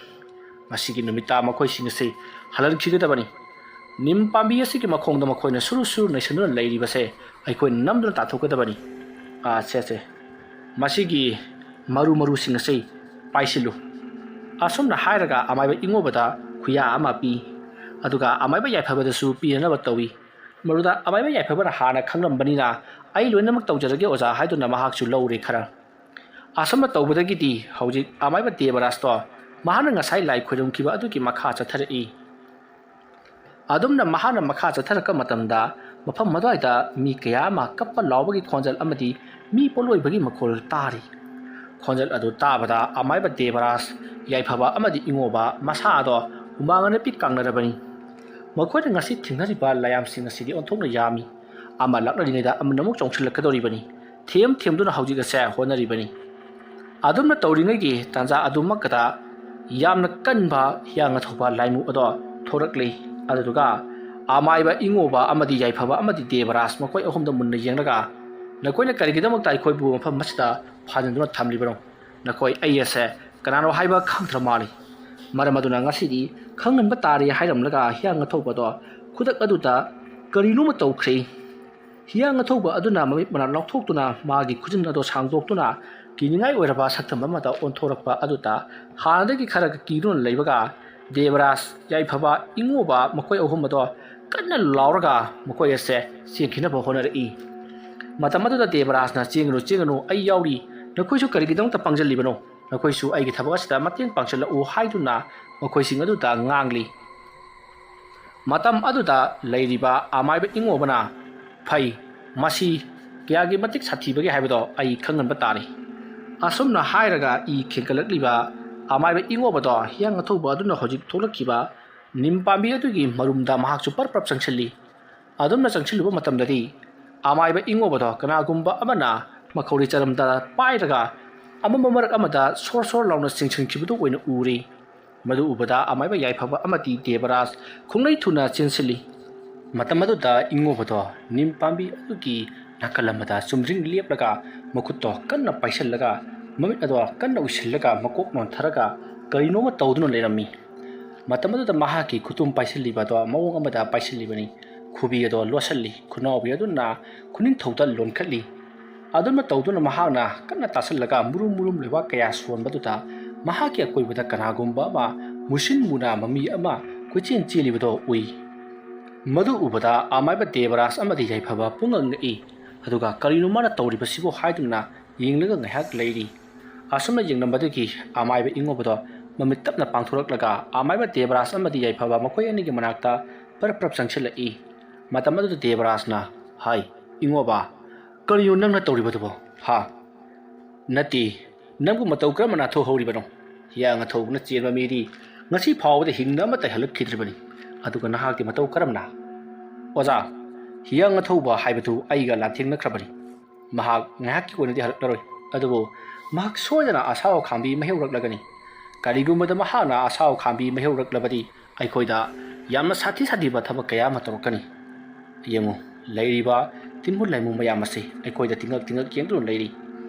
ꯃꯁꯤꯒꯤ ꯅꯨꯃꯤꯠꯇ ꯃꯈꯣꯏꯁꯤꯡ ꯑꯁꯤ ꯍꯜꯍꯟꯈꯤꯒꯗꯕꯅꯤ ꯅꯤꯝ ꯄꯥꯝꯕꯤ ꯑꯁꯤꯒꯤ ꯃꯈꯣꯡꯗ ꯃꯈꯣꯏꯅ ꯁꯨꯔꯨ ꯅꯩꯁꯟꯗꯨꯅ ꯂꯩꯔꯤꯕꯁꯦ ꯑꯩꯈꯣꯏ ꯅꯝꯗꯨꯅ ꯇꯥꯊꯣꯛꯀꯗꯕꯅꯤ ꯁꯦ ꯃꯁꯤꯒꯤ ꯃꯔꯨꯁꯤꯡ ꯑꯁꯤ ꯄꯥꯏꯁꯤꯜꯂꯨ ꯑꯁꯨꯝꯅ ꯍꯥꯏꯔꯒ ꯑꯃꯥꯏꯕ ꯏꯉꯣꯕꯗ ꯈꯨꯌꯥ ꯑꯃ ꯄꯤ ꯑꯗꯨꯒ ꯑꯃꯥꯏꯕ ꯌꯥꯏꯐꯕꯗꯁꯨ ꯄꯤꯅꯅꯕ ꯇꯧꯏ ꯃꯗꯨꯗ ꯑꯃꯥꯏꯕ ꯌꯥꯏꯐꯕꯅ ꯍꯥꯟꯅ ꯈꯪꯂꯝꯕꯅꯤꯅ ꯑꯩ ꯂꯣꯏꯅꯃꯛ ꯇꯧꯖꯔꯒꯦ ꯑꯣꯖꯥ ꯍꯥꯏꯗꯨꯅ ꯃꯍꯥꯛꯁꯨ ꯂꯧꯔꯦ ꯈꯔ ꯑꯁꯨꯝꯅ ꯇꯧꯕꯗꯒꯤꯗꯤ ꯍꯧꯖꯤꯛ ꯑꯃꯥꯏꯕ ꯗꯦꯕꯔꯥꯖꯇꯣ ꯃꯍꯥꯛꯅ ꯉꯁꯥꯏ ꯂꯥꯏ ꯈꯣꯏꯔꯝꯈꯤꯕ ꯑꯗꯨꯒꯤ ꯃꯈꯥ ꯆꯠꯊꯔꯛꯏ ꯑꯗꯨꯝꯅ ꯃꯍꯥꯛꯅ ꯃꯈꯥ ꯆꯠꯊꯔꯛꯄ ꯃꯇꯝꯗ ꯃꯐꯝ ꯑꯗꯨꯋꯥꯏꯗ ꯃꯤ ꯀꯌꯥ ꯑꯃ ꯀꯞꯄ ꯂꯥꯎꯕꯒꯤ ꯈꯣꯟꯖꯦꯜ ꯑꯃꯗꯤ ꯃꯤ ꯄꯣꯠꯂꯣꯏꯕꯒꯤ ꯃꯈꯣꯜ ꯇꯥꯔꯤ ꯈꯣꯟꯖꯦꯜ ꯑꯗꯨ ꯇꯥꯕꯗ ꯑꯃꯥꯏꯕ ꯗꯦꯕꯔꯥꯖ ꯌꯥꯏꯐꯕ ꯑꯃꯗꯤ ꯏꯉꯣꯕ ꯃꯁꯥ ꯑꯗꯣ ꯍꯨꯃꯥꯡꯅ ꯄꯤꯛ ꯀꯥꯡꯅꯔꯕꯅꯤ ꯃꯈꯣꯏꯅ ꯉꯁꯤ ꯊꯦꯡꯅꯔꯤꯕ ꯂꯥꯌꯥꯝꯁꯤꯡ ꯑꯁꯤꯗꯤ ꯑꯣꯟꯊꯣꯛꯅ ꯌꯥꯝꯃꯤ ꯑꯃ ꯂꯥꯛꯅꯔꯤꯉꯩꯗ ꯑꯃꯅ ꯑꯃꯨꯛ ꯆꯣꯡꯁꯤꯜꯂꯛꯀꯗꯧꯔꯤꯕꯅꯤ ꯊꯦꯝꯗꯨꯅ ꯍꯧꯖꯤꯛ ꯑꯁꯦ ꯍꯣꯠꯅꯔꯤꯕꯅꯤ ꯑꯗꯨꯝꯅ ꯇꯧꯔꯤꯉꯩꯒꯤ ꯇꯥꯟꯖꯥ ꯑꯗꯨꯃꯛꯇꯗ ꯌꯥꯝꯅ ꯀꯟꯕ ꯍꯤꯌꯥꯡꯅ ꯊꯧꯕ ꯂꯥꯏꯃꯨ ꯑꯗꯣ ꯊꯣꯔꯛꯂꯤ ꯑꯗꯨꯗꯨꯒ ꯑꯃꯥꯏꯕ ꯏꯉꯣꯕ ꯑꯃꯗꯤ ꯌꯥꯏꯐꯕ ꯑꯃꯗꯤ ꯗꯦꯕꯔꯥꯖ ꯃꯈꯣꯏ ꯑꯍꯨꯝꯗ ꯃꯨꯟꯅ ꯌꯦꯡꯂꯒ ꯅꯈꯣꯏꯅ ꯀꯔꯤꯒꯤꯗꯃꯛꯇ ꯑꯩꯈꯣꯏꯕꯨ ꯃꯐꯝ ꯑꯁꯤꯗ ꯐꯥꯖꯤꯟꯗꯨꯅ ꯊꯝꯂꯤꯕꯅꯣ ꯅꯈꯣꯏ ꯑꯩ ꯑꯁꯦ ꯀꯅꯥꯅꯣ ꯍꯥꯏꯕ ꯈꯪꯗ꯭ꯔ ꯃꯥꯜꯂꯤ ꯃꯔꯝ ꯑꯗꯨꯅ ꯉꯁꯤꯗꯤ ꯈꯪꯍꯟꯕ ꯇꯥꯔꯦ ꯍꯥꯏꯔꯝꯂꯒ ꯍꯤꯌꯥꯡ ꯑꯊꯧꯕꯗꯣ ꯈꯨꯗꯛ ꯑꯗꯨꯗ ꯀꯔꯤꯅꯣꯃ ꯇꯧꯈ꯭ꯔꯦ ꯍꯤꯌꯥꯡ ꯑꯊꯧꯕ ꯑꯗꯨꯅ ꯃꯃꯤꯠ ꯃꯅꯥ ꯂꯥꯎꯊꯣꯛꯇꯨꯅ ꯃꯥꯒꯤ ꯈꯨꯖꯤꯟ ꯑꯗꯣ ꯁꯥꯡꯗꯣꯛꯇꯨꯅ ꯀꯤꯅꯤꯡꯉꯥꯏ ꯑꯣꯏꯔꯕ ꯁꯛꯇꯝ ꯑꯃꯗ ꯑꯣꯟꯊꯣꯔꯛꯄ ꯑꯗꯨꯗ ꯍꯥꯟꯅꯗꯒꯤ ꯈꯔ ꯀꯤꯗꯨꯅ ꯂꯩꯕꯒ ꯗꯦꯕꯔꯥꯖ ꯌꯥꯏꯐꯕ ꯏꯉꯣꯕ ꯃꯈꯣꯏ ꯑꯍꯨꯝ ꯑꯗꯣ ꯀꯟꯅ ꯂꯥꯎꯔꯒ ꯃꯈꯣꯏ ꯑꯁꯦ ꯆꯦꯟꯈꯤꯅꯕ ꯍꯣꯠꯅꯔꯛꯏ ꯃꯇꯝ ꯑꯗꯨꯗ ꯗꯦꯕꯔꯥꯖꯅ ꯆꯦꯟꯒꯅꯨ ꯑꯩ ꯌꯥꯎꯔꯤ ꯅꯈꯣꯏꯁꯨ ꯀꯔꯤꯒꯤꯗꯃꯛꯇ ꯄꯥꯡꯖꯜꯂꯤꯕꯅꯣ ꯅꯈꯣꯏꯁꯨ ꯑꯩꯒꯤ ꯊꯕꯛ ꯑꯁꯤꯗ ꯃꯇꯦꯡ ꯄꯥꯡꯁꯤꯜꯂꯛꯎ ꯍꯥꯏꯗꯨꯅ ꯃꯈꯣꯏꯁꯤꯡ ꯑꯗꯨꯗ ꯉꯥꯡꯂꯤ ꯃꯇꯝ ꯑꯗꯨꯗ ꯂꯩꯔꯤꯕ ꯑꯃꯥꯏꯕ ꯏꯉꯣꯕꯅ ꯐꯩ ꯃꯁꯤ ꯀꯌꯥꯒꯤ ꯃꯇꯤꯛ ꯁꯥꯊꯤꯕꯒꯦ ꯍꯥꯏꯕꯗꯣ ꯑꯩ ꯈꯪꯍꯟꯕ ꯇꯥꯔꯤ ꯑꯁꯨꯝꯅ ꯍꯥꯏꯔꯒ ꯏ ꯈꯦꯡꯒꯠꯂꯛꯂꯤꯕ ꯑꯃꯥꯏꯕ ꯏꯉꯣꯕꯗꯣ ꯍꯤꯌꯥꯡ ꯑꯊꯧꯕ ꯑꯗꯨꯅ ꯍꯧꯖꯤꯛ ꯊꯣꯛꯂꯛꯈꯤꯕ ꯅꯤꯝ ꯄꯥꯝꯕꯤ ꯑꯗꯨꯒꯤ ꯃꯔꯨꯝꯗ ꯃꯍꯥꯛꯁꯨ ꯄꯔꯞ ꯆꯪꯁꯤꯜꯂꯤ ꯑꯗꯨꯝꯅ ꯆꯪꯁꯤꯜꯂꯨꯕ ꯃꯇꯝꯗꯗꯤ ꯑꯃꯥꯏꯕ ꯏꯉꯣꯕꯗꯣ ꯀꯅꯥꯒꯨꯝꯕ ꯑꯃꯅ ꯃꯈꯧꯔꯤ ꯆꯔꯝꯗ ꯄꯥꯏꯔꯒ ꯑꯃꯝꯕ ꯃꯔꯛ ꯑꯃꯗ ꯁꯣꯔ ꯂꯥꯎꯅ ꯆꯤꯡꯁꯤꯟꯈꯤꯕꯗꯨ ꯑꯣꯏꯅ ꯎꯔꯤ ꯃꯗꯨ ꯎꯕꯗ ꯑꯃꯥꯏꯕ ꯌꯥꯏꯐꯕ ꯑꯃꯗꯤ ꯗꯦꯕꯔꯥꯖ ꯈꯣꯡꯂꯩ ꯊꯨꯅ ꯆꯦꯟꯁꯤꯜꯂꯤ ꯃꯇꯝ ꯑꯗꯨꯗ ꯏꯉꯣꯕꯗꯣ ꯅꯤꯝ ꯄꯥꯝꯕꯤ ꯑꯗꯨꯒꯤ ꯅꯥꯀꯜ ꯑꯃꯗ ꯆꯨꯝꯗ꯭ꯔꯤꯡ ꯂꯦꯞꯂꯒ ꯃꯈꯨꯠꯇꯣ ꯀꯟꯅ ꯄꯥꯏꯁꯤꯜꯂꯒ ꯃꯃꯤꯠ ꯑꯗꯣ ꯀꯟꯅ ꯎꯏꯁꯤꯜꯂꯒ ꯃꯀꯣꯛ ꯅꯣꯟꯊꯔꯒ ꯀꯔꯤꯅꯣꯃ ꯇꯧꯗꯨꯅ ꯂꯩꯔꯝꯃꯤ ꯃꯇꯝ ꯑꯗꯨꯗ ꯃꯍꯥꯛꯀꯤ ꯈꯨꯇꯨꯝ ꯄꯥꯏꯁꯤꯜꯂꯤꯕꯗꯣ ꯃꯑꯣꯡ ꯑꯃꯗ ꯄꯥꯏꯁꯤꯜꯂꯤꯕꯅꯤ ꯈꯨꯕꯤ ꯑꯗꯣ ꯂꯣꯠꯁꯤꯜꯂꯤ ꯈꯨꯅꯥꯎꯕꯤ ꯑꯗꯨꯅ ꯈꯨꯅꯤꯡꯊꯧꯗ ꯂꯣꯟꯈꯠꯂꯤ ꯑꯗꯨꯝꯅ ꯇꯧꯗꯨꯅ ꯃꯍꯥꯛꯅ ꯀꯟꯅ ꯇꯥꯁꯤꯜꯂꯒ ꯃꯨꯔꯨꯝ ꯂꯩꯕꯥꯛ ꯀꯌꯥ ꯁꯣꯟꯕꯗꯨꯗ ꯃꯍꯥꯛꯀꯤ ꯑꯀꯣꯏꯕꯗ ꯀꯅꯥꯒꯨꯝꯕ ꯑꯃ ꯃꯨꯁꯤꯟ ꯃꯨꯅ ꯃꯃꯤ ꯑꯃ ꯀꯣꯏꯆꯦꯟ ꯆꯦꯜꯂꯤꯕꯗꯣ ꯎꯏ ꯃꯗꯨ ꯎꯕꯗ ꯑꯃꯥꯏꯕ ꯗꯦꯕꯔꯥꯖ ꯑꯃꯗꯤ ꯌꯥꯏꯐꯕ ꯄꯨꯡꯉꯛ ꯉꯛꯏ ꯑꯗꯨꯒ ꯀꯔꯤꯅꯣ ꯃꯥꯅ ꯇꯧꯔꯤꯕꯁꯤꯕꯨ ꯍꯥꯏꯗꯨꯅ ꯌꯦꯡꯂꯒ ꯉꯥꯏꯍꯥꯛ ꯂꯩꯔꯤ ꯑꯁꯨꯝꯅ ꯌꯦꯡꯂꯝꯕꯗꯒꯤ ꯑꯃꯥꯏꯕ ꯏꯉꯣꯕꯗꯣ ꯃꯃꯤꯠ ꯇꯞꯅ ꯄꯥꯡꯊꯣꯔꯛꯂꯒ ꯑꯃꯥꯏꯕ ꯗꯦꯕꯔꯥꯖ ꯑꯃꯗꯤ ꯌꯥꯏꯐꯕ ꯃꯈꯣꯏ ꯑꯅꯤꯒꯤ ꯃꯅꯥꯛꯇ ꯄꯔꯞ ꯆꯪꯁꯤꯜꯂꯛꯏ ꯃꯇꯝ ꯑꯗꯨꯗ ꯗꯦꯕꯔꯥꯖꯅ ꯍꯥꯏ ꯏꯉꯣꯕ ꯀꯔꯤꯅꯣ ꯅꯪꯅ ꯇꯧꯔꯤꯕꯗꯨꯕꯣ ꯍꯥ ꯅꯠꯇꯦ ꯅꯪꯕꯨ ꯃꯇꯧ ꯀꯔꯝꯅ ꯅꯥꯊꯣꯛꯍꯧꯔꯤꯕꯅꯣ ꯍꯤꯌꯥꯡ ꯑꯊꯧꯕꯅ ꯆꯦꯟꯕ ꯃꯤꯗꯤ ꯉꯁꯤ ꯐꯥꯎꯕꯗ ꯍꯤꯡꯅ ꯑꯃꯠꯇ ꯍꯜꯂꯛꯈꯤꯗ꯭ꯔꯤꯕꯅꯤ ꯑꯗꯨꯒ ꯅꯍꯥꯛꯇꯤ ꯃꯇꯧ ꯀꯔꯝꯅ ꯑꯣꯖꯥ ꯍꯤꯌꯥꯡ ꯑꯊꯧꯕ ꯍꯥꯏꯕꯗꯨ ꯑꯩꯒ ꯂꯥꯟꯊꯦꯡꯅꯈ꯭ꯔꯕꯅꯤ ꯃꯍꯥꯛ ꯉꯥꯏꯍꯥꯛꯀꯤ ꯑꯣꯏꯅꯗꯤ ꯍꯜꯂꯛꯂꯔꯣꯏ ꯑꯗꯨꯕꯨ ꯃꯍꯥꯛ ꯁꯣꯏꯗꯅ ꯑꯁꯥꯎ ꯈꯥꯝꯕꯤ ꯃꯍꯩꯔꯛꯂꯒꯅꯤ ꯀꯔꯤꯒꯨꯝꯕꯗ ꯃꯍꯥꯛꯅ ꯑꯁꯥꯎ ꯈꯥꯝꯕꯤ ꯃꯍꯩꯔꯛꯂꯕꯗꯤ ꯑꯩꯈꯣꯏꯗ ꯌꯥꯝꯅ ꯁꯥꯊꯤꯕ ꯊꯕꯛ ꯀꯌా ꯑꯃ ꯇꯧꯔꯛꯀꯅꯤ ꯌꯦꯡꯉꯨ ꯂꯩꯔꯤꯕ ꯇꯤꯟꯃꯨ ꯂꯩꯃꯨ ꯃꯌꯥꯝ ꯑꯁꯤ ꯑꯩꯈꯣꯏꯗ ꯇꯤꯡꯉꯛ ꯌꯦꯡꯗꯨꯅ ꯂꯩꯔꯤ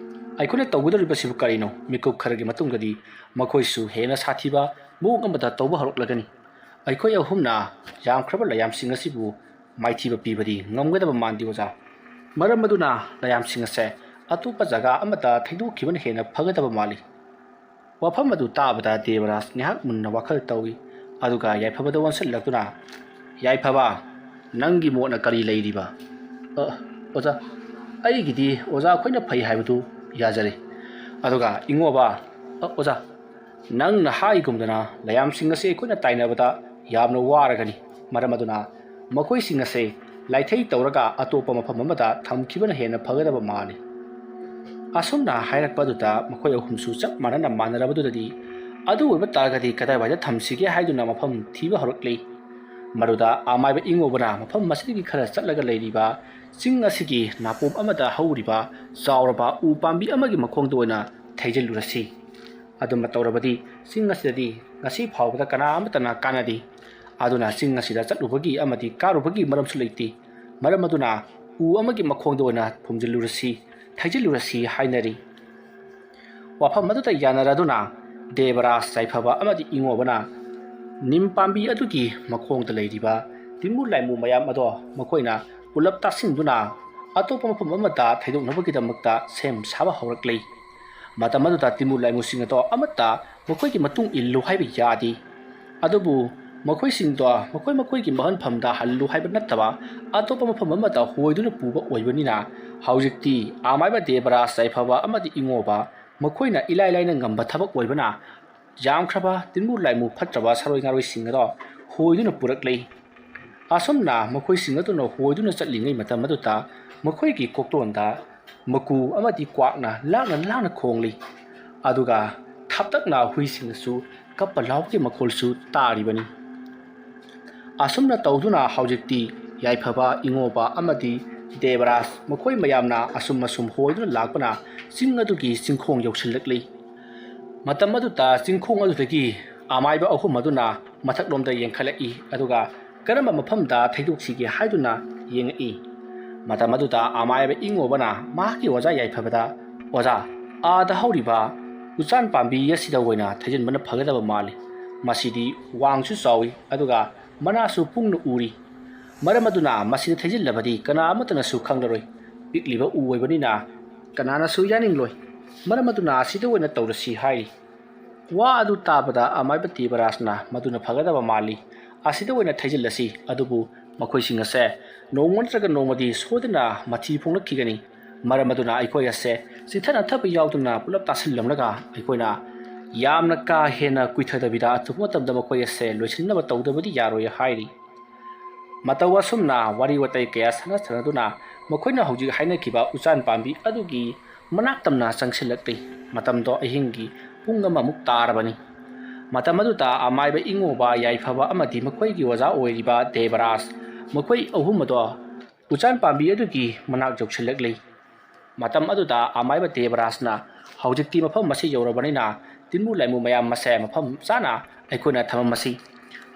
ꯑꯩꯈꯣꯏꯅ ꯇꯧꯒꯗꯧꯔꯤꯕꯁꯤꯕꯨ ꯀꯔꯤꯅꯣ ꯃꯤꯀꯨꯞ ꯈꯔꯒꯤ ꯃꯇꯨꯡꯗꯗꯤ ꯃꯈꯣꯏꯁꯨ ꯍꯦꯟꯅ ꯁꯥꯊꯤꯕ ꯃꯑꯣꯡ ꯑꯃꯗ ꯇꯧꯕ ꯍꯧꯔꯛꯂꯒꯅꯤ ꯑꯩꯈꯣꯏ ꯑꯍꯨꯝꯅ ꯌꯥꯝꯈ꯭ꯔꯕ ꯂꯥꯌꯥꯝꯁꯤꯡ ꯑꯁꯤꯕꯨ ꯃꯥꯏꯊꯤꯕ ꯄꯤꯕꯗꯤ ꯉꯝꯒꯗꯕ ꯃꯥꯟꯗꯦ ꯑꯣꯖꯥ ꯃꯔꯝ ꯑꯗꯨꯅ ꯂꯥꯌꯥꯝꯁꯤꯡ ꯑꯁꯦ ꯑꯇꯣꯞꯄ ꯖꯒꯥ ꯑꯃꯗ ꯊꯩꯗꯣꯛꯈꯤꯕꯅ ꯍꯦꯟꯅ ꯐꯒꯗꯕ ꯃꯥꯜꯂꯤ ꯋꯥꯐꯝ ꯑꯗꯨ ꯇꯥꯕꯗ ꯗꯦꯕꯔꯥꯖ ꯉꯥꯏꯍꯥꯛ ꯃꯨꯟꯅ ꯋꯥꯈꯜ ꯇꯧꯏ ꯑꯗꯨꯒ ꯌꯥꯏꯐꯕꯗ ꯑꯣꯟꯁꯤꯜꯂꯛꯇꯨꯅ ꯌꯥꯏꯐꯕ ꯅꯪꯒꯤ ꯃꯣꯠꯅ ꯀꯔꯤ ꯂꯩꯔꯤꯕ ꯑꯣꯖꯥ ꯑꯩꯒꯤꯗꯤ ꯑꯣꯖꯥ ꯑꯩꯈꯣꯏꯅ ꯐꯩ ꯍꯥꯏꯕꯗꯨ ꯌꯥꯖꯔꯦ ꯑꯗꯨꯒ ꯏꯉꯣꯕ ꯑꯣꯖꯥ ꯅꯪꯅ ꯍꯥꯏꯒꯨꯝꯗꯅ ꯂꯥꯌꯥꯝꯁꯤꯡ ꯑꯁꯤ ꯑꯩꯈꯣꯏꯅ ꯇꯥꯏꯅꯕꯗ ꯌꯥꯝꯅ ꯋꯥꯔꯒꯅꯤ ꯃꯔꯝ ꯑꯗꯨꯅ ꯃꯈꯣꯏꯁꯤꯡ ꯑꯁꯦ ꯂꯥꯏꯊꯩ ꯇꯧꯔꯒ ꯑꯇꯣꯞꯄ ꯃꯐꯝ ꯑꯃꯗ ꯊꯝꯈꯤꯕꯅ ꯍꯦꯟꯅ ꯐꯒꯗꯕ ꯃꯥꯜꯂꯤ ꯑꯁꯨꯝꯅ ꯍꯥꯏꯔꯛꯄ ꯑꯗꯨꯗ ꯃꯈꯣꯏ ꯑꯍꯨꯝꯁꯨ ꯆꯞ ꯃꯥꯟꯅꯔꯕꯗꯨꯗꯗꯤ ꯑꯗꯨ ꯑꯣꯏꯕ ꯇꯥꯔꯒꯗꯤ ꯀꯗꯥꯏꯋꯥꯏꯗ ꯊꯝꯁꯤꯒꯦ ꯍꯥꯏꯗꯨꯅ ꯃꯐꯝ ꯊꯤꯕ ꯍꯧꯔꯛꯂꯤ ꯃꯗꯨꯗ ꯑꯃꯥꯏꯕ ꯏꯉꯣꯕꯅ ꯃꯐꯝ ꯑꯁꯤꯗꯒꯤ ꯈꯔ ꯆꯠꯂꯒ ꯂꯩꯔꯤꯕ ꯆꯤꯡ ꯑꯁꯤꯒꯤ ꯅꯥꯄꯣꯝ ꯑꯃꯗ ꯍꯧꯔꯤꯕ ꯆꯥꯎꯔꯕ ꯎ ꯄꯥꯝꯕꯤ ꯑꯃꯒꯤ ꯃꯈꯣꯡꯗ ꯑꯣꯏꯅ ꯊꯩꯖꯤꯜꯂꯨꯔꯁꯤ ꯑꯗꯨꯝꯅ ꯇꯧꯔꯕꯗꯤ ꯆꯤꯡ ꯑꯁꯤꯗꯗꯤ ꯉꯁꯤ ꯐꯥꯎꯕꯗ ꯀꯅꯥ ꯑꯃꯠꯇꯅ ꯀꯥꯟꯅꯗꯦ ꯑꯗꯨꯅ ꯆꯤꯡ ꯑꯁꯤꯗ ꯆꯠꯂꯨꯕꯒꯤ ꯑꯃꯗꯤ ꯀꯥꯔꯨꯕꯒꯤ ꯃꯔꯝꯁꯨ ꯂꯩꯇꯦ ꯃꯔꯝ ꯑꯗꯨꯅ ꯎ ꯑꯃꯒꯤ ꯃꯈꯣꯡꯗ ꯑꯣꯏꯅ ꯐꯨꯝꯖꯤꯜꯂꯨꯔꯁꯤ ꯊꯩꯖꯤꯜꯂꯨꯔꯁꯤ ꯍꯥꯏꯅꯔꯤ ꯋꯥꯐꯝ ꯑꯗꯨꯗ ꯌꯥꯅꯔꯗꯨꯅ ꯗꯦꯕꯔꯥꯖ ꯌꯥꯏꯐꯕ ꯑꯃꯗꯤ ꯏꯉꯣꯕꯅ ꯅꯤꯝ ꯄꯥꯝꯕꯤ ꯑꯗꯨꯒꯤ ꯃꯈꯣꯡꯗ ꯂꯩꯔꯤꯕ ꯇꯤꯟꯃꯨ ꯂꯥꯏꯃꯨ ꯃꯌꯥꯝ ꯑꯗꯣ ꯃꯈꯣꯏꯅ ꯄꯨꯂꯞ ꯇꯥꯁꯤꯟꯗꯨꯅ ꯑꯇꯣꯞꯄ ꯃꯐꯝ ꯑꯃꯗ ꯊꯩꯗꯣꯛꯅꯕꯒꯤꯗꯃꯛꯇ ꯁꯦꯝ ꯁꯥꯕ ꯍꯧꯔꯛꯂꯤ꯫ ꯃꯇꯝ ꯑꯗꯨꯗ ꯇꯤꯃꯨ ꯂꯩꯃꯨꯁꯤꯡ ꯑꯗꯣ ꯑꯃꯠꯇ ꯃꯈꯣꯏꯒꯤ ꯃꯇꯨꯡ ꯏꯜꯂꯨ ꯍꯥꯏꯕ ꯌꯥꯗꯦ꯫ ꯑꯗꯨꯕꯨ ꯃꯈꯣꯏꯁꯤꯡꯗꯣ ꯃꯈꯣꯏꯒꯤ ꯃꯍꯟꯐꯝꯗ ꯍꯜꯂꯨ ꯍꯥꯏꯕ ꯅꯠꯇꯕ ꯑꯇꯣꯞꯄ ꯃꯐꯝ ꯑꯃꯗ ꯍꯣꯏꯗꯨꯅ ꯄꯨꯕ ꯑꯣꯏꯕꯅꯤꯅ ꯍꯧꯖꯤꯛꯇꯤ ꯑꯃꯥꯏꯕ ꯗꯦꯕꯔꯥꯖ ꯌꯥꯏꯐꯕ ꯑꯃꯗꯤ ꯏꯉꯣꯕ ꯃꯈꯣꯏꯅ ꯏꯂꯥꯏ ꯂꯥꯏꯅ ꯉꯝꯕ ꯊꯕꯛ ꯑꯣꯏꯕꯅ ꯌꯥꯝꯈ꯭ꯔꯕ ꯇꯤꯟꯃꯨ ꯂꯥꯏꯃꯨ ꯐꯠꯇ꯭ꯔꯕ ꯁꯔꯣꯏ ꯉꯥꯔꯣꯏꯁꯤꯡ ꯑꯗꯣ ꯍꯣꯏꯗꯨꯅ ꯄꯨꯔꯛꯂꯤ꯫ ꯑꯁꯨꯝꯅ ꯃꯈꯣꯏꯁꯤꯡ ꯑꯗꯨꯅ ꯍꯣꯏꯗꯨꯅ ꯆꯠꯂꯤꯉꯩ ꯃꯇꯝ ꯑꯗꯨꯗ ꯃꯈꯣꯏꯒꯤ ꯀꯣꯛꯇꯣꯟꯗ ꯃꯀꯨ ꯑꯃꯗꯤ ꯀ꯭ꯋꯥꯛꯅ ꯂꯥꯡꯅ ꯈꯣꯡꯂꯤ꯫ ꯑꯗꯨꯒ ꯊꯥꯞꯇꯛꯅ ꯍꯨꯏꯁꯤꯡꯅꯁꯨ ꯀꯞꯄ ꯂꯥꯎꯕꯒꯤ ꯃꯈꯣꯜꯁꯨ ꯇꯥꯔꯤꯕꯅꯤ꯫ ꯑꯁꯨꯝꯅ ꯇꯧꯗꯨꯅ ꯍꯧꯖꯤꯛꯇꯤ ꯌꯥꯏꯐꯕ ꯏꯉꯣꯕ ꯑꯃꯗꯤ ꯗꯦꯕꯔꯥꯖ ꯃꯈꯣꯏ ꯃꯌꯥꯝꯅ ꯑꯁꯨꯝ ꯍꯣꯏꯗꯨꯅ ꯂꯥꯛꯄꯅ ꯆꯤꯡ ꯑꯗꯨꯒꯤ ꯆꯤꯡꯈꯣꯡ ꯌꯧꯁꯤꯜꯂꯛꯂꯤ꯫ ꯃꯇꯝ ꯑꯗꯨꯗ ꯆꯤꯡꯈꯣꯡ ꯑꯗꯨꯗꯒꯤ ꯑꯃꯥꯏꯕ ꯑꯍꯨꯝ ꯑꯗꯨꯅ ꯃꯊꯛꯂꯣꯝꯗ ꯌꯦꯡꯈꯠꯂꯛꯏ ꯑꯗꯨꯒ ꯀꯔꯝꯕ ꯃꯐꯝꯗ ꯊꯩꯗꯣꯛꯁꯤꯒꯦ ꯍꯥꯏꯗꯨꯅ ꯌꯦꯡꯉꯛꯏ꯫ ꯃꯇꯝ ꯑꯗꯨꯗ ꯑꯃꯥꯏꯕ ꯏꯉꯣꯕꯅ ꯃꯍꯥꯛꯀꯤ ꯑꯣꯖꯥ ꯌꯥꯏꯐꯕꯗ "ꯑꯣꯖꯥ, ꯑꯥꯗ ꯍꯧꯔꯤꯕ ꯎꯆꯥꯟ ꯄꯥꯝꯕꯤ ꯑꯁꯤꯗ ꯑꯣꯏꯅ ꯊꯩꯖꯤꯟꯕꯅ ꯐꯒꯗꯕ ꯃꯥꯜꯂꯤ꯫ ꯃꯁꯤꯗꯤ ꯋꯥꯡꯁꯨ ꯆꯥꯎꯏ ꯑꯗꯨꯒ ꯃꯅꯥꯁꯨ ꯄꯨꯡꯅ ꯎꯔꯤ꯫ ꯃꯔꯝ ꯑꯗꯨꯅ ꯃꯁꯤꯗ ꯊꯩꯖꯤꯜꯂꯕꯗꯤ ꯀꯅꯥ ꯑꯃꯠꯇꯅꯁꯨ ꯈꯪꯂꯔꯣꯏ꯫ ꯄꯤꯛꯂꯤꯕ ꯎ ꯑꯣꯏꯕꯅꯤꯅ ꯀꯅꯥꯅꯁꯨ ꯌꯥꯅꯤꯡꯂꯣꯏ꯫ ꯃꯔꯝ ꯑꯗꯨꯅ ꯑꯁꯤꯗ ꯑꯣꯏꯅ ꯇꯧꯔꯁꯤ" ꯍꯥꯏꯔꯤ꯫ ꯋꯥ ꯑꯗꯨ ꯇꯥꯕꯗ ꯑꯃꯥꯏꯕ ꯗꯦꯕꯔꯥꯖꯅ "ꯃꯗꯨꯅ ꯐꯒꯗꯕ ꯃꯥꯜꯂꯤ꯫ ꯑꯁꯤꯗ ꯑꯣꯏꯅ ꯊꯩꯖꯤꯜꯂꯁꯤ꯫ ꯑꯗꯨꯕꯨ ꯃꯈꯣꯏꯁꯤꯡ ꯑꯁꯦ ꯅꯣꯡꯃ ꯅꯠꯇ꯭ꯔꯒ ꯅꯣꯡꯃꯗꯤ ꯁꯣꯏꯗꯅ ꯃꯊꯤ ꯐꯣꯡꯂꯛꯈꯤꯒꯅꯤ꯫ ꯃꯔꯝ ꯑꯗꯨꯅ ꯑꯩꯈꯣꯏ ꯑꯁꯦ ꯆꯤꯊ ꯅꯥꯊꯕ ꯌꯥꯎꯗꯅ ꯄꯨꯂꯞ ꯇꯥꯁꯤꯜꯂꯝꯂꯒ ꯑꯩꯈꯣꯏꯅ ꯌꯥꯝꯅ ꯀꯥ ꯍꯦꯟꯅ ꯀꯨꯏꯊꯗꯕꯤꯗ ꯑꯊꯨꯕ ꯃꯇꯝꯗ ꯃꯈꯣꯏ ꯑꯁꯦ ꯂꯣꯏꯁꯤꯟꯅꯕ ꯇꯧꯗꯕꯗꯤ ꯌꯥꯔꯣꯏ" ꯍꯥꯏꯔꯤ꯫ ꯃꯇꯧ ꯑꯁꯨꯝꯅ ꯋꯥꯔꯤ ꯋꯥꯇꯥꯏ ꯀꯌꯥ ꯁꯥꯟꯅꯗꯨꯅ ꯃꯈꯣꯏꯅ ꯍꯧꯖꯤꯛ ꯍꯥꯏꯅꯈꯤꯕ ꯎꯆꯥꯟ ꯄꯥꯝꯕꯤ ꯑꯗꯨꯒꯤ ꯃꯅꯥꯛ ꯇꯝꯅ ꯆꯪꯁꯤꯜꯂꯛꯂꯤ꯫ ꯃꯇꯝꯗꯣ ꯑꯍꯤꯡꯒꯤ ꯄꯨꯡ ꯑꯃꯃꯨꯛ ꯇꯥꯔꯕꯅꯤ꯫ ꯃꯇꯝ ꯑꯗꯨꯗ ꯑꯃꯥꯏꯕ ꯏꯉꯣꯕ ꯌꯥꯏꯐꯕ ꯑꯃꯗꯤ ꯃꯈꯣꯏꯒꯤ ꯑꯣꯖꯥ ꯑꯣꯏꯔꯤꯕ ꯗꯦꯕꯔꯥꯖ ꯃꯈꯣꯏ ꯑꯍꯨꯝ ꯑꯗꯣ ꯎꯆꯥꯟ ꯄꯥꯝꯕꯤ ꯑꯗꯨꯒꯤ ꯃꯅꯥꯛ ꯌꯧꯁꯤꯜꯂꯛꯂꯤ꯫ ꯃꯇꯝ ꯑꯗꯨꯗ ꯑꯃꯥꯏꯕ ꯗꯦꯕꯔꯥꯖꯅ "ꯍꯧꯖꯤꯛꯇꯤ ꯃꯐꯝ ꯑꯁꯤ ꯌꯧꯔꯕꯅꯤꯅ ꯇꯤꯟꯃꯨ ꯂꯥꯏꯃꯨ ꯃꯌꯥꯝ ꯑꯁꯦ ꯃꯐꯝ ꯆꯥꯅ ꯑꯩꯈꯣꯏꯅ ꯊꯝꯃꯝꯃꯁꯤ꯫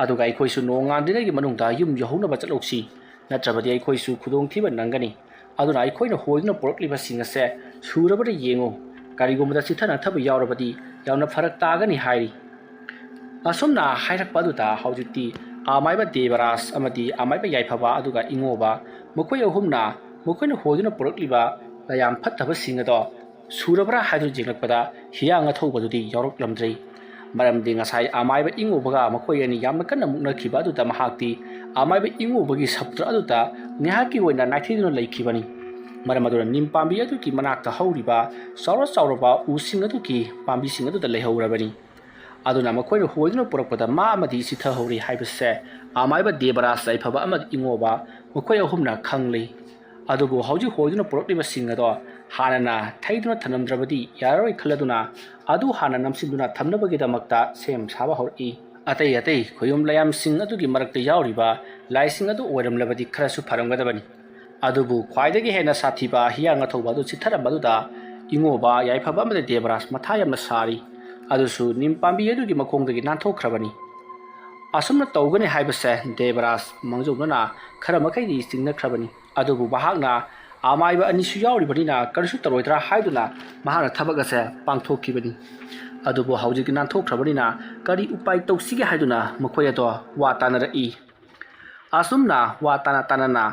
ꯑꯗꯨꯒ ꯑꯩꯈꯣꯏꯁꯨ ꯅꯣꯡꯉꯥꯟꯗ꯭ꯔꯤꯉꯩꯒꯤ ꯃꯅꯨꯡꯗ ꯌꯨꯝ ꯌꯧꯍꯧꯅꯕ ꯆꯠꯍꯧꯁꯤ꯫ ꯅꯠꯇ꯭ꯔꯕꯗꯤ ꯑꯩꯈꯣꯏꯁꯨ ꯈꯨꯗꯣꯡꯊꯤꯕ ꯅꯪꯒꯅꯤ꯫ ꯑꯗꯨꯅ ꯑꯩꯈꯣꯏꯅ ꯍꯣꯏꯗꯨꯅ ꯄꯨꯔꯛꯂꯤꯕꯁꯤꯡ ꯑꯁꯦ ꯁꯨꯔꯕꯔ ꯌꯦꯡꯉꯨ꯫ ꯀꯔꯤꯒꯨꯝꯕꯗ ꯆꯤꯊ ꯅꯥꯊꯕ ꯌꯥꯎꯔꯕꯗꯤ ꯌꯥꯝꯅ ꯐꯔꯛ ꯇꯥꯒꯅꯤ" ꯍꯥꯏꯔꯤ꯫ ꯑꯁꯨꯝꯅ ꯍꯥꯏꯔꯛꯄ ꯑꯗꯨꯗ ꯍꯧꯖꯤꯛꯇꯤ ꯑꯃꯥꯏꯕ ꯗꯦꯕꯔꯥꯖ ꯑꯃꯗꯤ ꯑꯃꯥꯏꯕ ꯌꯥꯏꯐꯕ ꯑꯗꯨꯒ ꯏꯉꯣꯕ ꯃꯈꯣꯏ ꯑꯍꯨꯝꯅ ꯃꯈꯣꯏꯅ ꯍꯣꯏꯗꯨꯅ ꯄꯨꯔꯛꯂꯤꯕ ꯌꯥꯝ ꯐꯠꯇꯕꯁꯤꯡ ꯑꯗꯣ ꯁꯨꯔꯕ꯭ꯔꯥ ꯍꯥꯏꯗꯨꯅ ꯌꯦꯡꯂꯛꯄꯗ ꯍꯤꯌꯥꯡ ꯑꯊꯧꯕꯗꯨꯗꯤ ꯌꯥꯎꯔꯛꯂꯝꯗ꯭ꯔꯦ꯫ ꯃꯔꯝꯗꯤ ꯉꯁꯥꯏ ꯑꯃꯥꯏꯕ ꯏꯉꯣꯕꯒ ꯃꯈꯣꯏ ꯑꯅꯤ ꯌꯥꯝꯅ ꯀꯟꯅ ꯃꯨꯛꯅꯈꯤꯕ ꯑꯗꯨꯗ ꯃꯍꯥꯛꯇꯤ ꯑꯃꯥꯏꯕ ꯏꯉꯣꯕꯒꯤ ꯁꯞꯇ꯭ꯔ ꯑꯗꯨꯗ ꯉꯥꯏꯍꯥꯛꯀꯤ ꯑꯣꯏꯅ ꯅꯥꯏꯊꯩꯗꯨꯅ ꯂꯩꯈꯤꯕꯅꯤ꯫ ꯃꯔꯝ ꯑꯗꯨꯅ ꯅꯤꯝ ꯄꯥꯝꯕꯤ ꯑꯗꯨꯒꯤ ꯃꯅꯥꯛꯇ ꯍꯧꯔꯤꯕ ꯆꯥꯎꯔꯕ ꯎꯁꯤꯡ ꯑꯗꯨꯒꯤ ꯄꯥꯝꯕꯤꯁꯤꯡ ꯑꯗꯨꯗ ꯂꯩꯍꯧꯔꯕꯅꯤ꯫ ꯑꯗꯨꯅ ꯃꯈꯣꯏꯅ ꯍꯣꯏꯗꯨꯅ ꯄꯨꯔꯛꯄꯗ ꯃꯥ ꯑꯃꯗꯤ ꯆꯤꯊꯍꯧꯔꯤ ꯍꯥꯏꯕꯁꯦ ꯑꯃꯥꯏꯕ ꯗꯦꯕꯔꯥꯖ ꯌꯥꯏꯐꯕ ꯑꯃꯗꯤ ꯏꯉꯣꯕ ꯃꯈꯣꯏ ꯑꯍꯨꯝꯅ ꯈꯪꯂꯤ꯫ ꯑꯗꯨꯕꯨ ꯍꯧꯖꯤꯛ ꯍꯣꯏꯗꯨꯅ ꯄꯨꯔꯛꯂꯤꯕꯁꯤꯡ ꯑꯗꯣ ꯍꯥꯟꯅꯅ ꯊꯩꯗꯨꯅ ꯊꯅꯝꯗ꯭ꯔꯕꯗꯤ ꯌꯥꯔꯔꯣꯏ ꯈꯜꯂꯗꯨꯅ ꯑꯗꯨ ꯍꯥꯟꯅ ꯅꯝꯁꯤꯟꯗꯨꯅ ꯊꯝꯅꯕꯒꯤꯗꯃꯛꯇ ꯁꯦꯝ ꯁꯥꯕ ꯍꯧꯔꯛꯏ꯫ ꯑꯇꯩ ꯈꯨꯌꯨꯝ ꯂꯥꯌꯥꯝꯁꯤꯡ ꯑꯗꯨꯒꯤ ꯃꯔꯛꯇ ꯌꯥꯎꯔꯤꯕ ꯂꯥꯏꯁꯤꯡ ꯑꯗꯨ ꯑꯣꯏꯔꯝꯂꯕꯗꯤ ꯈꯔꯁꯨ ꯐꯔꯝꯒꯗꯕꯅꯤ꯫ ꯑꯗꯨꯕꯨ ꯈ꯭ꯋꯥꯏꯗꯒꯤ ꯍꯦꯟꯅ ꯁꯥꯊꯤꯕ ꯍꯤꯌꯥꯡ ꯑꯊꯧꯕ ꯑꯗꯨ ꯆꯤꯊꯔꯝꯕꯗꯨꯗ ꯏꯉꯣꯕ ꯌꯥꯏꯐꯕ ꯑꯃꯗꯤ ꯗꯦꯕꯔꯥꯖ ꯃꯊꯥ ꯌꯥꯝꯅ ꯁꯥꯔꯤ꯫ ꯑꯗꯨꯁꯨ ꯅꯤꯝ ꯄꯥꯝꯕꯤ ꯑꯗꯨꯒꯤ ꯃꯈꯣꯡꯗꯒꯤ ꯅꯥꯟꯊꯣꯛꯈ꯭ꯔꯕꯅꯤ꯫ ꯑꯁꯨꯝꯅ ꯇꯧꯒꯅꯤ ꯍꯥꯏꯕꯁꯦ ꯗꯦꯕꯔꯥꯖ ꯃꯥꯡꯖꯧꯅꯅ ꯈꯔ ꯃꯈꯩꯗꯤ ꯆꯤꯡꯅꯈ꯭ꯔꯕꯅꯤ꯫ ꯑꯗꯨꯕꯨ ꯃꯍꯥꯛꯅ ꯑꯃꯥꯏꯕ ꯑꯅꯤꯁꯨ ꯌꯥꯎꯔꯤꯕꯅꯤꯅ ꯀꯔꯤꯁꯨ ꯇꯧꯔꯣꯏꯗ꯭ꯔꯥ ꯍꯥꯏꯗꯨꯅ ꯃꯍꯥꯛꯅ ꯊꯕꯛ ꯑꯁꯦ ꯄꯥꯡꯊꯣꯛꯈꯤꯕꯅꯤ꯫ ꯑꯗꯨꯕꯨ ꯍꯧꯖꯤꯛꯇꯤ ꯅꯥꯟꯊꯣꯛꯈ꯭ꯔꯕꯅꯤꯅ ꯀꯔꯤ ꯎꯄꯥꯏ ꯇꯧꯁꯤꯒꯦ ꯍꯥꯏꯗꯨꯅ ꯃꯈꯣꯏ ꯑꯗꯣ ꯋꯥ ꯇꯥꯅꯔꯛꯏ꯫ ꯑꯁꯨꯝꯅ ꯋꯥ ꯇꯥꯅ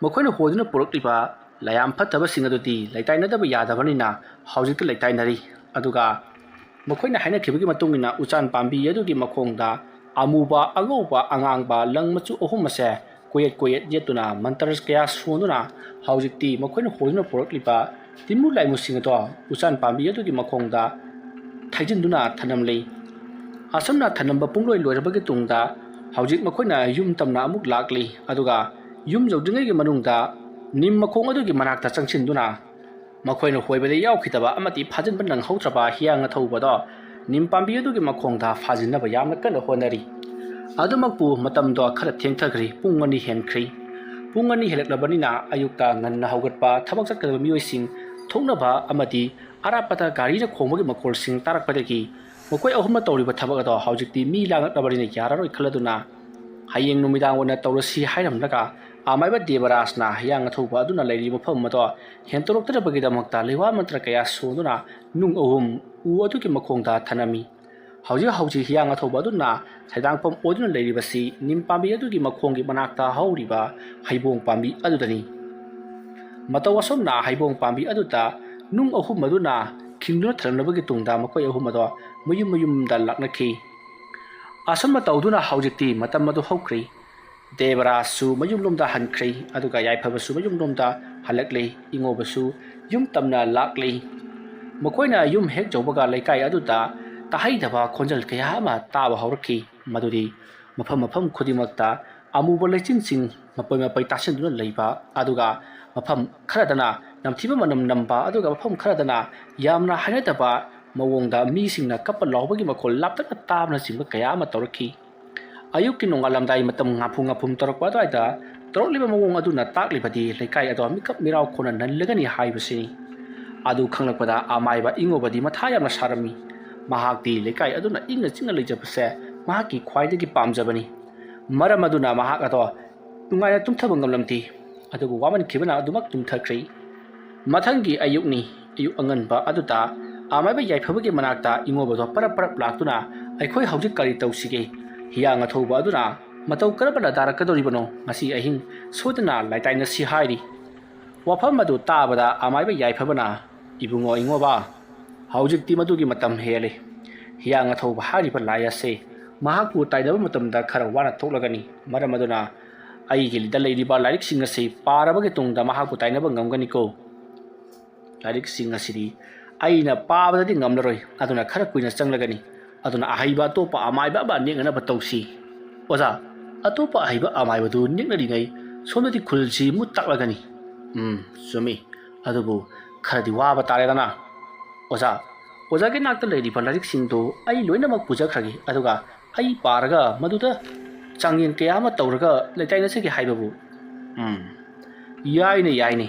ꯃꯈꯣꯏꯅ ꯍꯣꯏꯗꯨꯅ ꯄꯨꯔꯛꯂꯤꯕ ꯂꯥꯌꯥꯝ ꯐꯠꯇꯕꯁꯤꯡ ꯑꯗꯨꯗꯤ ꯂꯩꯇꯥꯏꯅꯗꯕ ꯌꯥꯗꯕꯅꯤꯅ ꯍꯧꯖꯤꯛꯇꯤ ꯂꯩꯇꯥꯏꯅꯔꯤ꯫ ꯑꯗꯨꯒ ꯃꯈꯣꯏꯅ ꯍꯥꯏꯅꯈꯤꯕꯒꯤ ꯃꯇꯨꯡꯏꯟꯅ ꯎꯆꯥꯟ ꯄꯥꯝꯕꯤ ꯑꯗꯨꯒꯤ ꯃꯈꯣꯡꯗ ꯑꯃꯨꯕ ꯑꯉꯧꯕ ꯑꯉꯥꯡꯕ ꯂꯪ ꯃꯆꯨ ꯑꯍꯨꯝ ꯑꯁꯦ ꯀꯣꯌꯦꯠ ꯌꯦꯠꯇꯨꯅ ꯃꯟꯇ꯭ꯔ ꯀꯌꯥ ꯁꯣꯟꯗꯨꯅ ꯍꯧꯖꯤꯛꯇꯤ ꯃꯈꯣꯏꯅ ꯍꯣꯏꯗꯨꯅ ꯄꯨꯔꯛꯂꯤꯕ ꯇꯤꯟꯃꯨ ꯂꯥꯏꯃꯨꯁꯤꯡ ꯑꯗꯣ ꯎꯆꯥꯟ ꯄꯥꯝꯕꯤ ꯑꯗꯨꯒꯤ ꯃꯈꯣꯡꯗ ꯊꯩꯖꯤꯟꯗꯨꯅ ꯊꯅꯝꯂꯤ꯫ ꯑꯁꯨꯝꯅ ꯊꯅꯝꯕ ꯂꯣꯏꯔꯕꯒꯤ ꯇꯨꯡꯗ ꯍꯧꯖꯤꯛ ꯃꯈꯣꯏꯅ ꯌꯨꯝ ꯇꯝꯅ ꯑꯃꯨꯛ ꯂꯥꯛꯂꯤ꯫ ꯑꯗꯨꯒ ꯌꯨꯝ ꯌꯧꯗ꯭ꯔꯤꯉꯩꯒꯤ ꯃꯅꯨꯡꯗ ꯅꯤꯝ ꯃꯈꯣꯡ ꯑꯗꯨꯒꯤ ꯃꯅꯥꯛꯇ ꯆꯪꯁꯤꯟꯗꯨꯅ ꯃꯈꯣꯏꯅ ꯍꯣꯏꯕꯗ ꯌꯥꯎꯈꯤꯗꯕ ꯑꯃꯗꯤ ꯐꯥꯖꯤꯟꯕ ꯅꯪꯍꯧꯗ꯭ꯔꯕ ꯍꯤꯌꯥꯡ ꯑꯊꯧꯕꯗꯣ ꯅꯤꯝ ꯄꯥꯝꯕꯤ ꯑꯗꯨꯒꯤ ꯃꯈꯣꯡꯗ ꯐꯥꯖꯤꯟꯅꯕ ꯌꯥꯝꯅ ꯀꯟꯅ ꯍꯣꯠꯅꯔꯤ꯫ ꯑꯗꯨꯃꯛꯄꯨ ꯃꯇꯝꯗꯣ ꯈꯔ ꯊꯦꯡꯊꯈ꯭ꯔꯤ꯫ ꯄꯨꯡ 2 ꯍꯦꯟꯈ꯭ꯔꯤ꯫ ꯄꯨꯡ 2 ꯍꯦꯜꯂꯛꯂꯕꯅꯤꯅ ꯑꯌꯨꯛꯇ ꯉꯟꯅ ꯍꯧꯒꯠꯄ ꯊꯕꯛ ꯆꯠꯀꯗꯕ ꯃꯤꯑꯣꯏꯁꯤꯡ ꯊꯣꯛꯅꯕ ꯑꯃꯗꯤ ꯑꯔꯥꯞꯄꯗ ꯒꯥꯔꯤꯅ ꯈꯣꯡꯕꯒꯤ ꯃꯈꯣꯜꯁꯤꯡ ꯇꯥꯔꯛꯄꯗꯒꯤ ꯃꯈꯣꯏ ꯑꯍꯨꯝꯅ ꯇꯧꯔꯤꯕ ꯊꯕꯛ ꯑꯗꯣ ꯍꯧꯖꯤꯛꯇꯤ ꯃꯤ ꯂꯥꯡꯂꯛꯂꯕꯅꯤꯅ ꯌꯥꯔꯔꯣꯏ ꯈꯜꯂꯗꯨꯅ ꯍꯌꯦꯡ ꯅꯨꯃꯤꯗꯥꯡ ꯑꯣꯏꯅ ꯇꯧꯔꯁꯤ ꯍꯥꯏꯔꯝꯂꯒ ꯑꯃꯥꯏꯕ ꯗꯦꯕꯔꯥꯖꯅ ꯍꯤꯌꯥꯡ ꯑꯊꯧꯕ ꯑꯗꯨꯅ ꯂꯩꯔꯤꯕ ꯃꯐꯝ ꯑꯗꯣ ꯍꯦꯟꯇꯣꯔꯛꯇꯅꯕꯒꯤꯗꯃꯛꯇ ꯂꯩꯋꯥ ꯃꯟꯇ꯭ꯔ ꯀꯌꯥ ꯁꯣꯟꯗꯨꯅ ꯅꯨꯡ 3 ꯎ ꯑꯗꯨꯒꯤ ꯃꯈꯣꯡꯗ ꯊꯅꯝꯃꯤ꯫ ꯍꯧꯖꯤꯛ ꯍꯤꯌꯥꯡ ꯑꯊꯧꯕ ꯑꯗꯨꯅ ꯁꯩꯗꯥꯡꯐꯝ ꯑꯣꯏꯗꯨꯅ ꯂꯩꯔꯤꯕꯁꯤ ꯅꯤꯝ ꯄꯥꯝꯕꯤ ꯑꯗꯨꯒꯤ ꯃꯈꯣꯡꯒꯤ ꯃꯅꯥꯛꯇ ꯍꯧꯔꯤꯕ ꯍꯩꯕꯣꯡ ꯄꯥꯝꯕꯤ ꯑꯗꯨꯗꯅꯤ꯫ ꯃꯇꯧ ꯑꯁꯣꯝꯅ ꯍꯩꯕꯣꯡ ꯄꯥꯝꯕꯤ ꯑꯗꯨꯗ ꯅꯨꯡ ꯑꯍꯨꯝ ꯑꯗꯨꯅ ꯈꯤꯡꯗꯨꯅ ꯊꯅꯝꯂꯕꯒꯤ ꯇꯨꯡꯗ ꯃꯈꯣꯏ ꯑꯍꯨꯝ ꯑꯗꯣ ꯃꯌꯨꯝꯗ ꯂꯥꯛꯅꯈꯤ꯫ ꯑꯁꯨꯝꯅ ꯇꯧꯗꯨꯅ ꯍꯧꯖꯤꯛꯇꯤ ꯃꯇꯝ ꯑꯗꯨ ꯍꯧꯈ꯭ꯔꯦ꯫ ꯗꯦꯕꯔꯥꯖꯁꯨ ꯃꯌꯨꯝꯂꯣꯝꯗ ꯍꯟꯈ꯭ꯔꯦ ꯑꯗꯨꯒ ꯌꯥꯏꯐꯕꯁꯨ ꯃꯌꯨꯝꯂꯣꯝꯗ ꯍꯜꯂꯛꯂꯦ, ꯏꯉꯣꯕꯁꯨ ꯌꯨꯝ ꯇꯝꯅ ꯂꯥꯛꯂꯦ꯫ ꯃꯈꯣꯏꯅ ꯌꯨꯝ ꯍꯦꯛ ꯌꯧꯕꯒ ꯂꯩꯀꯥꯏ ꯑꯗꯨꯗ ꯇꯥꯍꯩꯗꯕ ꯈꯣꯟꯖꯦꯜ ꯀꯌꯥ ꯑꯃ ꯇꯥꯕ ꯍꯧꯔꯛꯈꯤ, ꯃꯗꯨꯗꯤ ꯃꯐꯝ ꯈꯨꯗꯤꯡꯃꯛꯇ ꯑꯃꯨꯕ ꯂꯩꯆꯤꯟꯁꯤꯡ ꯃꯄꯩ ꯇꯥꯁꯤꯟꯗꯨꯅ ꯂꯩꯕ, ꯑꯗꯨꯒ ꯃꯐꯝ ꯈꯔꯗꯅ ꯅꯝꯊꯤꯕ ꯃꯅꯝ ꯅꯝꯕ, ꯑꯗꯨꯒ ꯃꯐꯝ ꯈꯔꯗꯅ ꯌꯥꯝꯅ ꯍꯩꯅꯗꯕ ꯃꯑꯣꯡꯗ ꯃꯤꯁꯤꯡꯅ ꯀꯞꯄ ꯂꯥꯎꯕꯒꯤ ꯃꯈꯣꯜ ꯂꯥꯞꯇꯛꯅ ꯇꯥꯕꯅꯆꯤꯡꯕ ꯀꯌꯥ ꯑꯃ ꯇꯧꯔꯛꯈꯤ꯫ ꯑꯌꯨꯛꯀꯤ ꯅꯣꯡꯉꯥꯜꯂꯝꯗꯥꯏ ꯃꯇꯝ ꯉꯥꯐꯨꯡ ꯇꯧꯔꯛꯄ ꯑꯗꯨꯋꯥꯏꯗ ꯇꯧꯔꯛꯂꯤꯕ ꯃꯑꯣꯡ ꯑꯗꯨꯅ ꯇꯥꯛꯂꯤꯕꯗꯤ ꯂꯩꯀꯥꯏ ꯑꯗꯣ ꯃꯤꯀꯞ ꯃꯤꯔꯥꯎ ꯈꯣꯟꯅ ꯅꯜꯂꯒꯅꯤ ꯍꯥꯏꯕꯁꯤꯅꯤ꯫ ꯑꯗꯨ ꯈꯪꯂꯛꯄꯗ ꯑꯃꯥꯏꯕ ꯏꯉꯣꯕꯗꯤ ꯃꯊꯥ ꯌꯥꯝꯅ ꯁꯥꯔꯝꯃꯤ꯫ ꯃꯍꯥꯛꯇꯤ ꯂꯩꯀꯥꯏ ꯑꯗꯨꯅ ꯏꯪꯅ ꯆꯤꯛꯅ ꯂꯩꯖꯕꯁꯦ ꯃꯍꯥꯛꯀꯤ ꯈ꯭ꯋꯥꯏꯗꯒꯤ ꯄꯥꯝꯖꯕꯅꯤ꯫ ꯃꯔꯝ ꯑꯗꯨꯅ ꯃꯍꯥꯛ ꯑꯗꯣ ꯅꯨꯡꯉꯥꯏꯅ ꯇꯨꯝꯊꯕ ꯉꯝꯂꯝꯗꯦ, ꯑꯗꯨꯕꯨ ꯋꯥꯃꯟꯈꯤꯕꯅ ꯑꯗꯨꯃꯛ ꯇꯨꯝꯊꯈ꯭ꯔꯦ꯫ ꯃꯊꯪꯒꯤ ꯑꯌꯨꯛꯅꯤ꯫ ꯑꯌꯨꯛ ꯑꯉꯟꯕ ꯑꯗꯨꯗ ꯑꯃꯥꯏꯕ ꯌꯥꯏꯐꯕꯒꯤ ꯃꯅꯥꯛꯇ ꯏꯉꯣꯕꯗꯣ ꯄꯔꯞ ꯂꯥꯛꯇꯨꯅ "ꯑꯩꯈꯣꯏ ꯍꯧꯖꯤꯛ ꯀꯔꯤ ꯇꯧꯁꯤꯒꯦ? ꯍꯤꯌꯥꯡ ꯑꯊꯧꯕ ꯑꯗꯨꯅ ꯃꯇꯧ ꯀꯔꯝꯅ ꯗꯥꯔꯛꯀꯗꯧꯔꯤꯕꯅꯣ? ꯉꯁꯤ ꯑꯍꯤꯡ ꯁꯣꯏꯗꯅ ꯂꯥꯏꯇꯥꯏꯅꯁꯤ" ꯍꯥꯏꯔꯤ꯫ ꯋꯥꯐꯝ ꯑꯗꯨ ꯇꯥꯕꯗ ꯑꯃꯥꯏꯕ ꯌꯥꯏꯐꯕꯅ "ꯏꯕꯨꯡꯉꯣ ꯏꯉꯣꯕ, ꯍꯧꯖꯤꯛꯇꯤ ꯃꯗꯨꯒꯤ ꯃꯇꯝ ꯍꯦꯜꯂꯦ꯫ ꯍꯤꯌꯥꯡ ꯑꯊꯧꯕ ꯍꯥꯏꯔꯤꯕ ꯂꯥꯏ ꯑꯁꯦ ꯃꯍꯥꯛꯄꯨ ꯇꯥꯏꯅꯕ ꯃꯇꯝꯗ ꯈꯔ ꯋꯥꯅ ꯊꯣꯛꯂꯒꯅꯤ꯫ ꯃꯔꯝ ꯑꯗꯨꯅ ꯑꯩꯒꯤꯗ ꯂꯩꯔꯤꯕ ꯂꯥꯏꯔꯤꯛꯁꯤꯡ ꯑꯁꯤ ꯄꯥꯔꯕꯒꯤ ꯇꯨꯡꯗ ꯃꯍꯥꯛꯄꯨ ꯇꯥꯏꯅꯕ ꯉꯝꯒꯅꯤꯀꯣ꯫ ꯂꯥꯏꯔꯤꯛꯁꯤꯡ ꯑꯁꯤꯗꯤ ꯑꯩꯅ ꯄꯥꯕꯗꯗꯤ ꯉꯝꯂꯔꯣꯏ, ꯑꯗꯨꯅ ꯈꯔ ꯀꯨꯏꯅ ꯆꯪꯂꯒꯅꯤ꯫ ꯑꯗꯨꯅ ꯑꯍꯩꯕ ꯑꯇꯣꯞꯄ ꯑꯃꯥꯏꯕ ꯑꯃ ꯅꯦꯛꯅꯅꯕ ꯇꯧꯁꯤ꯫ ꯑꯣꯖꯥ, ꯑꯇꯣꯞꯄ ꯑꯍꯩꯕ ꯑꯃꯥꯏꯕꯗꯨ ꯅꯦꯛꯅꯔꯤꯉꯩ ꯁꯣꯝꯗꯗꯤ ꯈꯨꯜꯁꯤ ꯃꯨꯠ ꯇꯥꯛꯂꯒꯅꯤ꯫ ꯆꯨꯝꯃꯤ, ꯑꯗꯨꯕꯨ ꯈꯔꯗꯤ ꯋꯥꯕ ꯇꯥꯔꯦꯗꯅ꯫ ꯑꯣꯖꯥꯒꯤ ꯅꯥꯛꯇ ꯂꯩꯔꯤꯕ ꯂꯥꯏꯔꯤꯛꯁꯤꯡꯗꯨ ꯑꯩ ꯂꯣꯏꯅꯃꯛ ꯄꯨꯖꯈ꯭ꯔꯒꯦ, ꯑꯗꯨꯒ ꯑꯩ ꯄꯥꯔꯒ ꯃꯗꯨꯗ ꯆꯥꯡꯌꯦꯡ ꯀꯌꯥ ꯑꯃ ꯇꯧꯔꯒ ꯂꯩꯇꯥꯏꯅꯁꯤꯒꯦ ꯍꯥꯏꯕꯕꯨ꯫ ꯌꯥꯏꯅꯦ,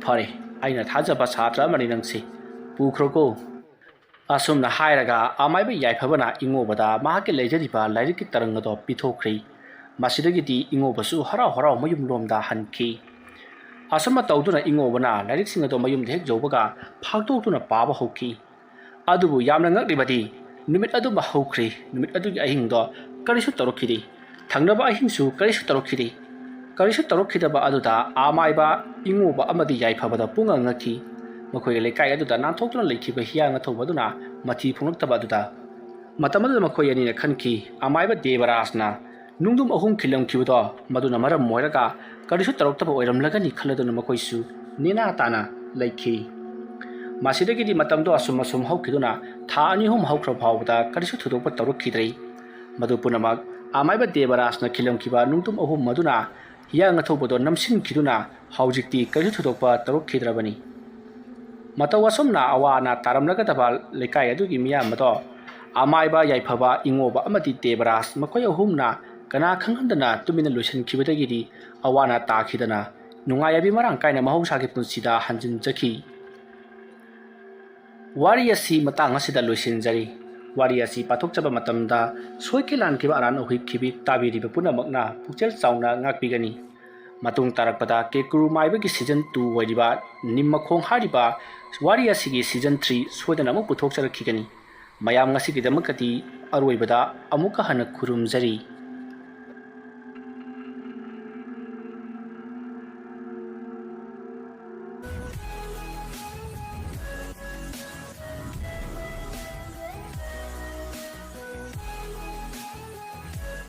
ꯐꯔꯦ, ꯑꯩꯅ ꯊꯥꯖꯕ ꯁꯥꯇ꯭ꯔ ꯑꯃꯅꯤ ꯅꯪꯁꯦ, ꯄꯨꯈ꯭ꯔꯣꯀꯣ꯫ ꯑꯁꯨꯝꯅ ꯍꯥꯏꯔꯒ ꯑꯃꯥꯏꯕ ꯌꯥꯏꯐꯕꯅ ꯏꯉꯣꯕꯗ ꯃꯍꯥꯛꯀꯤ ꯂꯩꯖꯔꯤꯕ ꯂꯥꯏꯔꯤꯛꯀꯤ ꯇꯔꯪ ꯑꯗꯣ ꯄꯤꯊꯣꯛꯈ꯭ꯔꯦ꯫ ꯃꯁꯤꯗꯒꯤꯗꯤ ꯏꯉꯣꯕꯁꯨ ꯍꯔꯥꯎ ꯃꯌꯨꯝꯂꯣꯝꯗ ꯍꯟꯈꯤ꯫ ꯑꯁꯨꯝꯅ ꯇꯧꯗꯨꯅ ꯏꯉꯣꯕꯅ ꯂꯥꯏꯔꯤꯛꯁꯤꯡ ꯑꯗꯣ ꯃꯌꯨꯝꯗ ꯍꯦꯛ ꯌꯧꯕꯒ ꯐꯥꯛꯇꯣꯛꯇꯨꯅ ꯄꯥꯕ ꯍꯧꯈꯤ꯫ ꯑꯗꯨꯕꯨ ꯌꯥꯝꯅ ꯉꯛꯂꯤꯕꯗꯤ ꯅꯨꯃꯤꯠ ꯑꯗꯨꯃ ꯍꯧꯈ꯭ꯔꯦ, ꯅꯨꯃꯤꯠ ꯑꯗꯨꯒꯤ ꯑꯍꯤꯡꯗꯣ ꯀꯔꯤꯁꯨ ꯇꯧꯔꯛꯈꯤꯗꯦ꯫ ꯊꯪꯅꯕ ꯑꯍꯤꯡꯁꯨ ꯀꯔꯤꯁꯨ ꯇꯧꯔꯛꯈꯤꯗꯦ꯫ ꯀꯔꯤꯁꯨ ꯇꯧꯔꯛꯈꯤꯗꯕ ꯑꯗꯨꯗ ꯑꯃꯥꯏꯕ ꯏꯉꯣꯕ ꯑꯃꯗꯤ ꯌꯥꯏꯐꯕꯗ ꯄꯨꯡꯉꯛ ꯉꯛꯈꯤ꯫ ꯃꯈꯣꯏꯒꯤ ꯂꯩꯀꯥꯏ ꯑꯗꯨꯗ ꯅꯥꯟꯊꯣꯛꯇꯨꯅ ꯂꯩꯈꯤꯕ ꯍꯤꯌꯥꯡ ꯑꯊꯧꯕ ꯑꯗꯨꯅ ꯃꯊꯤ ꯐꯣꯡꯂꯛꯇꯕ ꯑꯗꯨꯗ ꯃꯇꯝ ꯑꯗꯨꯗ ꯃꯈꯣꯏ ꯑꯅꯤꯅ ꯈꯟꯈꯤ, ꯑꯃꯥꯏꯕ ꯗꯦꯕꯔꯥꯖꯅ ꯅꯨꯡꯗꯨꯝ ꯑꯍꯨꯝ ꯈꯤꯜꯂꯝꯈꯤꯕꯗꯣ ꯃꯗꯨꯅ ꯃꯔꯝ ꯑꯣꯏꯔꯒ ꯀꯔꯤꯁꯨ ꯇꯧꯔꯛꯇꯕ ꯑꯣꯏꯔꯝꯂꯒꯅꯤ ꯈꯜꯂꯗꯨꯅ ꯃꯈꯣꯏꯁꯨ ꯅꯦꯅꯥ ꯇꯥꯅ ꯂꯩꯈꯤ꯫ ꯃꯁꯤꯗꯒꯤꯗꯤ ꯃꯇꯝꯗꯣ ꯑꯁꯨꯝ ꯍꯧꯈꯤꯗꯨꯅ ꯊꯥ 2-3 ꯍꯧꯈ꯭ꯔꯕ ꯐꯥꯎꯕꯗ ꯀꯔꯤꯁꯨ ꯊꯣꯏꯗꯣꯛꯄ ꯇꯧꯔꯛꯈꯤꯗ꯭ꯔꯦ꯫ ꯃꯗꯨ ꯄꯨꯝꯅꯃꯛ ꯑꯃꯥꯏꯕ ꯗꯦꯕꯔꯥꯖꯅ ꯈꯤꯜꯂꯝꯈꯤꯕ ꯅꯨꯡꯗꯨꯝ ꯑꯍꯨꯝ ꯑꯗꯨꯅ ꯍꯤꯌꯥꯡ ꯑꯊꯧꯕꯗꯣ ꯅꯝꯁꯤꯟꯈꯤꯗꯨꯅ ꯍꯧꯖꯤꯛꯇꯤ ꯀꯔꯤꯁꯨ ꯊꯣꯏꯗꯣꯛꯄ ꯇꯧꯔꯛꯈꯤꯗ꯭ꯔꯕꯅꯤ꯫ ꯃꯇꯧ ꯑꯁꯨꯝꯅ ꯑꯋꯥ ꯑꯅꯥ ꯇꯥꯔꯝꯂꯒꯗꯕ ꯂꯩꯀꯥꯏ ꯑꯗꯨꯒꯤ ꯃꯤꯌꯥꯝ ꯑꯗꯣ ꯑꯃꯥꯏꯕ ꯌꯥꯏꯐꯕ ꯏꯉꯣꯕ ꯑꯃꯗꯤ ꯗꯦꯕꯔꯥꯖ ꯃꯈꯣꯏ ꯑꯍꯨꯝꯅ ꯀꯅꯥ ꯈꯪꯍꯟꯗꯅ ꯇꯨꯃꯤꯟꯅ ꯂꯣꯏꯁꯤꯟꯈꯤꯕꯗꯒꯤꯗꯤ ꯑꯋꯥ ꯑꯅꯥ ꯇꯥꯈꯤꯗꯅ ꯅꯨꯡꯉꯥꯏ-ꯌꯥꯏꯕꯤ ꯃꯔꯥꯡ ꯀꯥꯏꯅ ꯃꯍꯧꯁꯥꯒꯤ ꯄꯨꯟꯁꯤꯗ ꯍꯟꯖꯤꯟꯖꯈꯤ꯫ ꯋꯥꯔꯤ ꯑꯁꯤ ꯃꯇꯥꯡ ꯑꯁꯤꯗ ꯂꯣꯏꯁꯤꯟꯖꯔꯤ꯫ ꯋꯥꯔꯤ ꯑꯁꯤ ꯄꯥꯊꯣꯛꯆꯕ ꯃꯇꯝꯗ ꯁꯣꯏꯈꯤ ꯂꯥꯟꯈꯤꯕ ꯑꯔꯥꯟ ꯑꯍꯣꯏꯈꯤꯕꯤ ꯇꯥꯕꯤꯔꯤꯕ ꯄꯨꯝꯅꯃꯛꯅ ꯄꯨꯛꯆꯦꯜ ꯆꯥꯎꯅ ꯉꯥꯛꯄꯤꯒꯅꯤ꯫ ꯃꯇꯨꯡ ꯇꯥꯔꯛꯄꯗ ꯀꯦꯀꯨꯔꯨ ꯃꯥꯏꯕꯒꯤ ꯁꯤꯖꯟ 2 ꯑꯣꯏꯔꯤꯕ ꯅꯤꯝꯃꯈꯣꯡ ꯍꯥꯏꯔꯤꯕ ꯋꯥꯔꯤ ꯑꯁꯤꯒꯤ ꯁꯤꯖꯟ 3 ꯁꯣꯏꯗꯅ ꯑꯃꯨꯛ ꯄꯨꯊꯣꯛꯆꯔꯛꯈꯤꯒꯅꯤ꯫ ꯃꯌꯥꯝ ꯉꯁꯤꯒꯤꯗꯃꯛꯇꯗꯤ ꯑꯔꯣꯏꯕꯗ ꯑꯃꯨꯛꯀ ꯍꯟꯅ ꯈꯨꯔꯨꯝꯖꯔꯤ꯫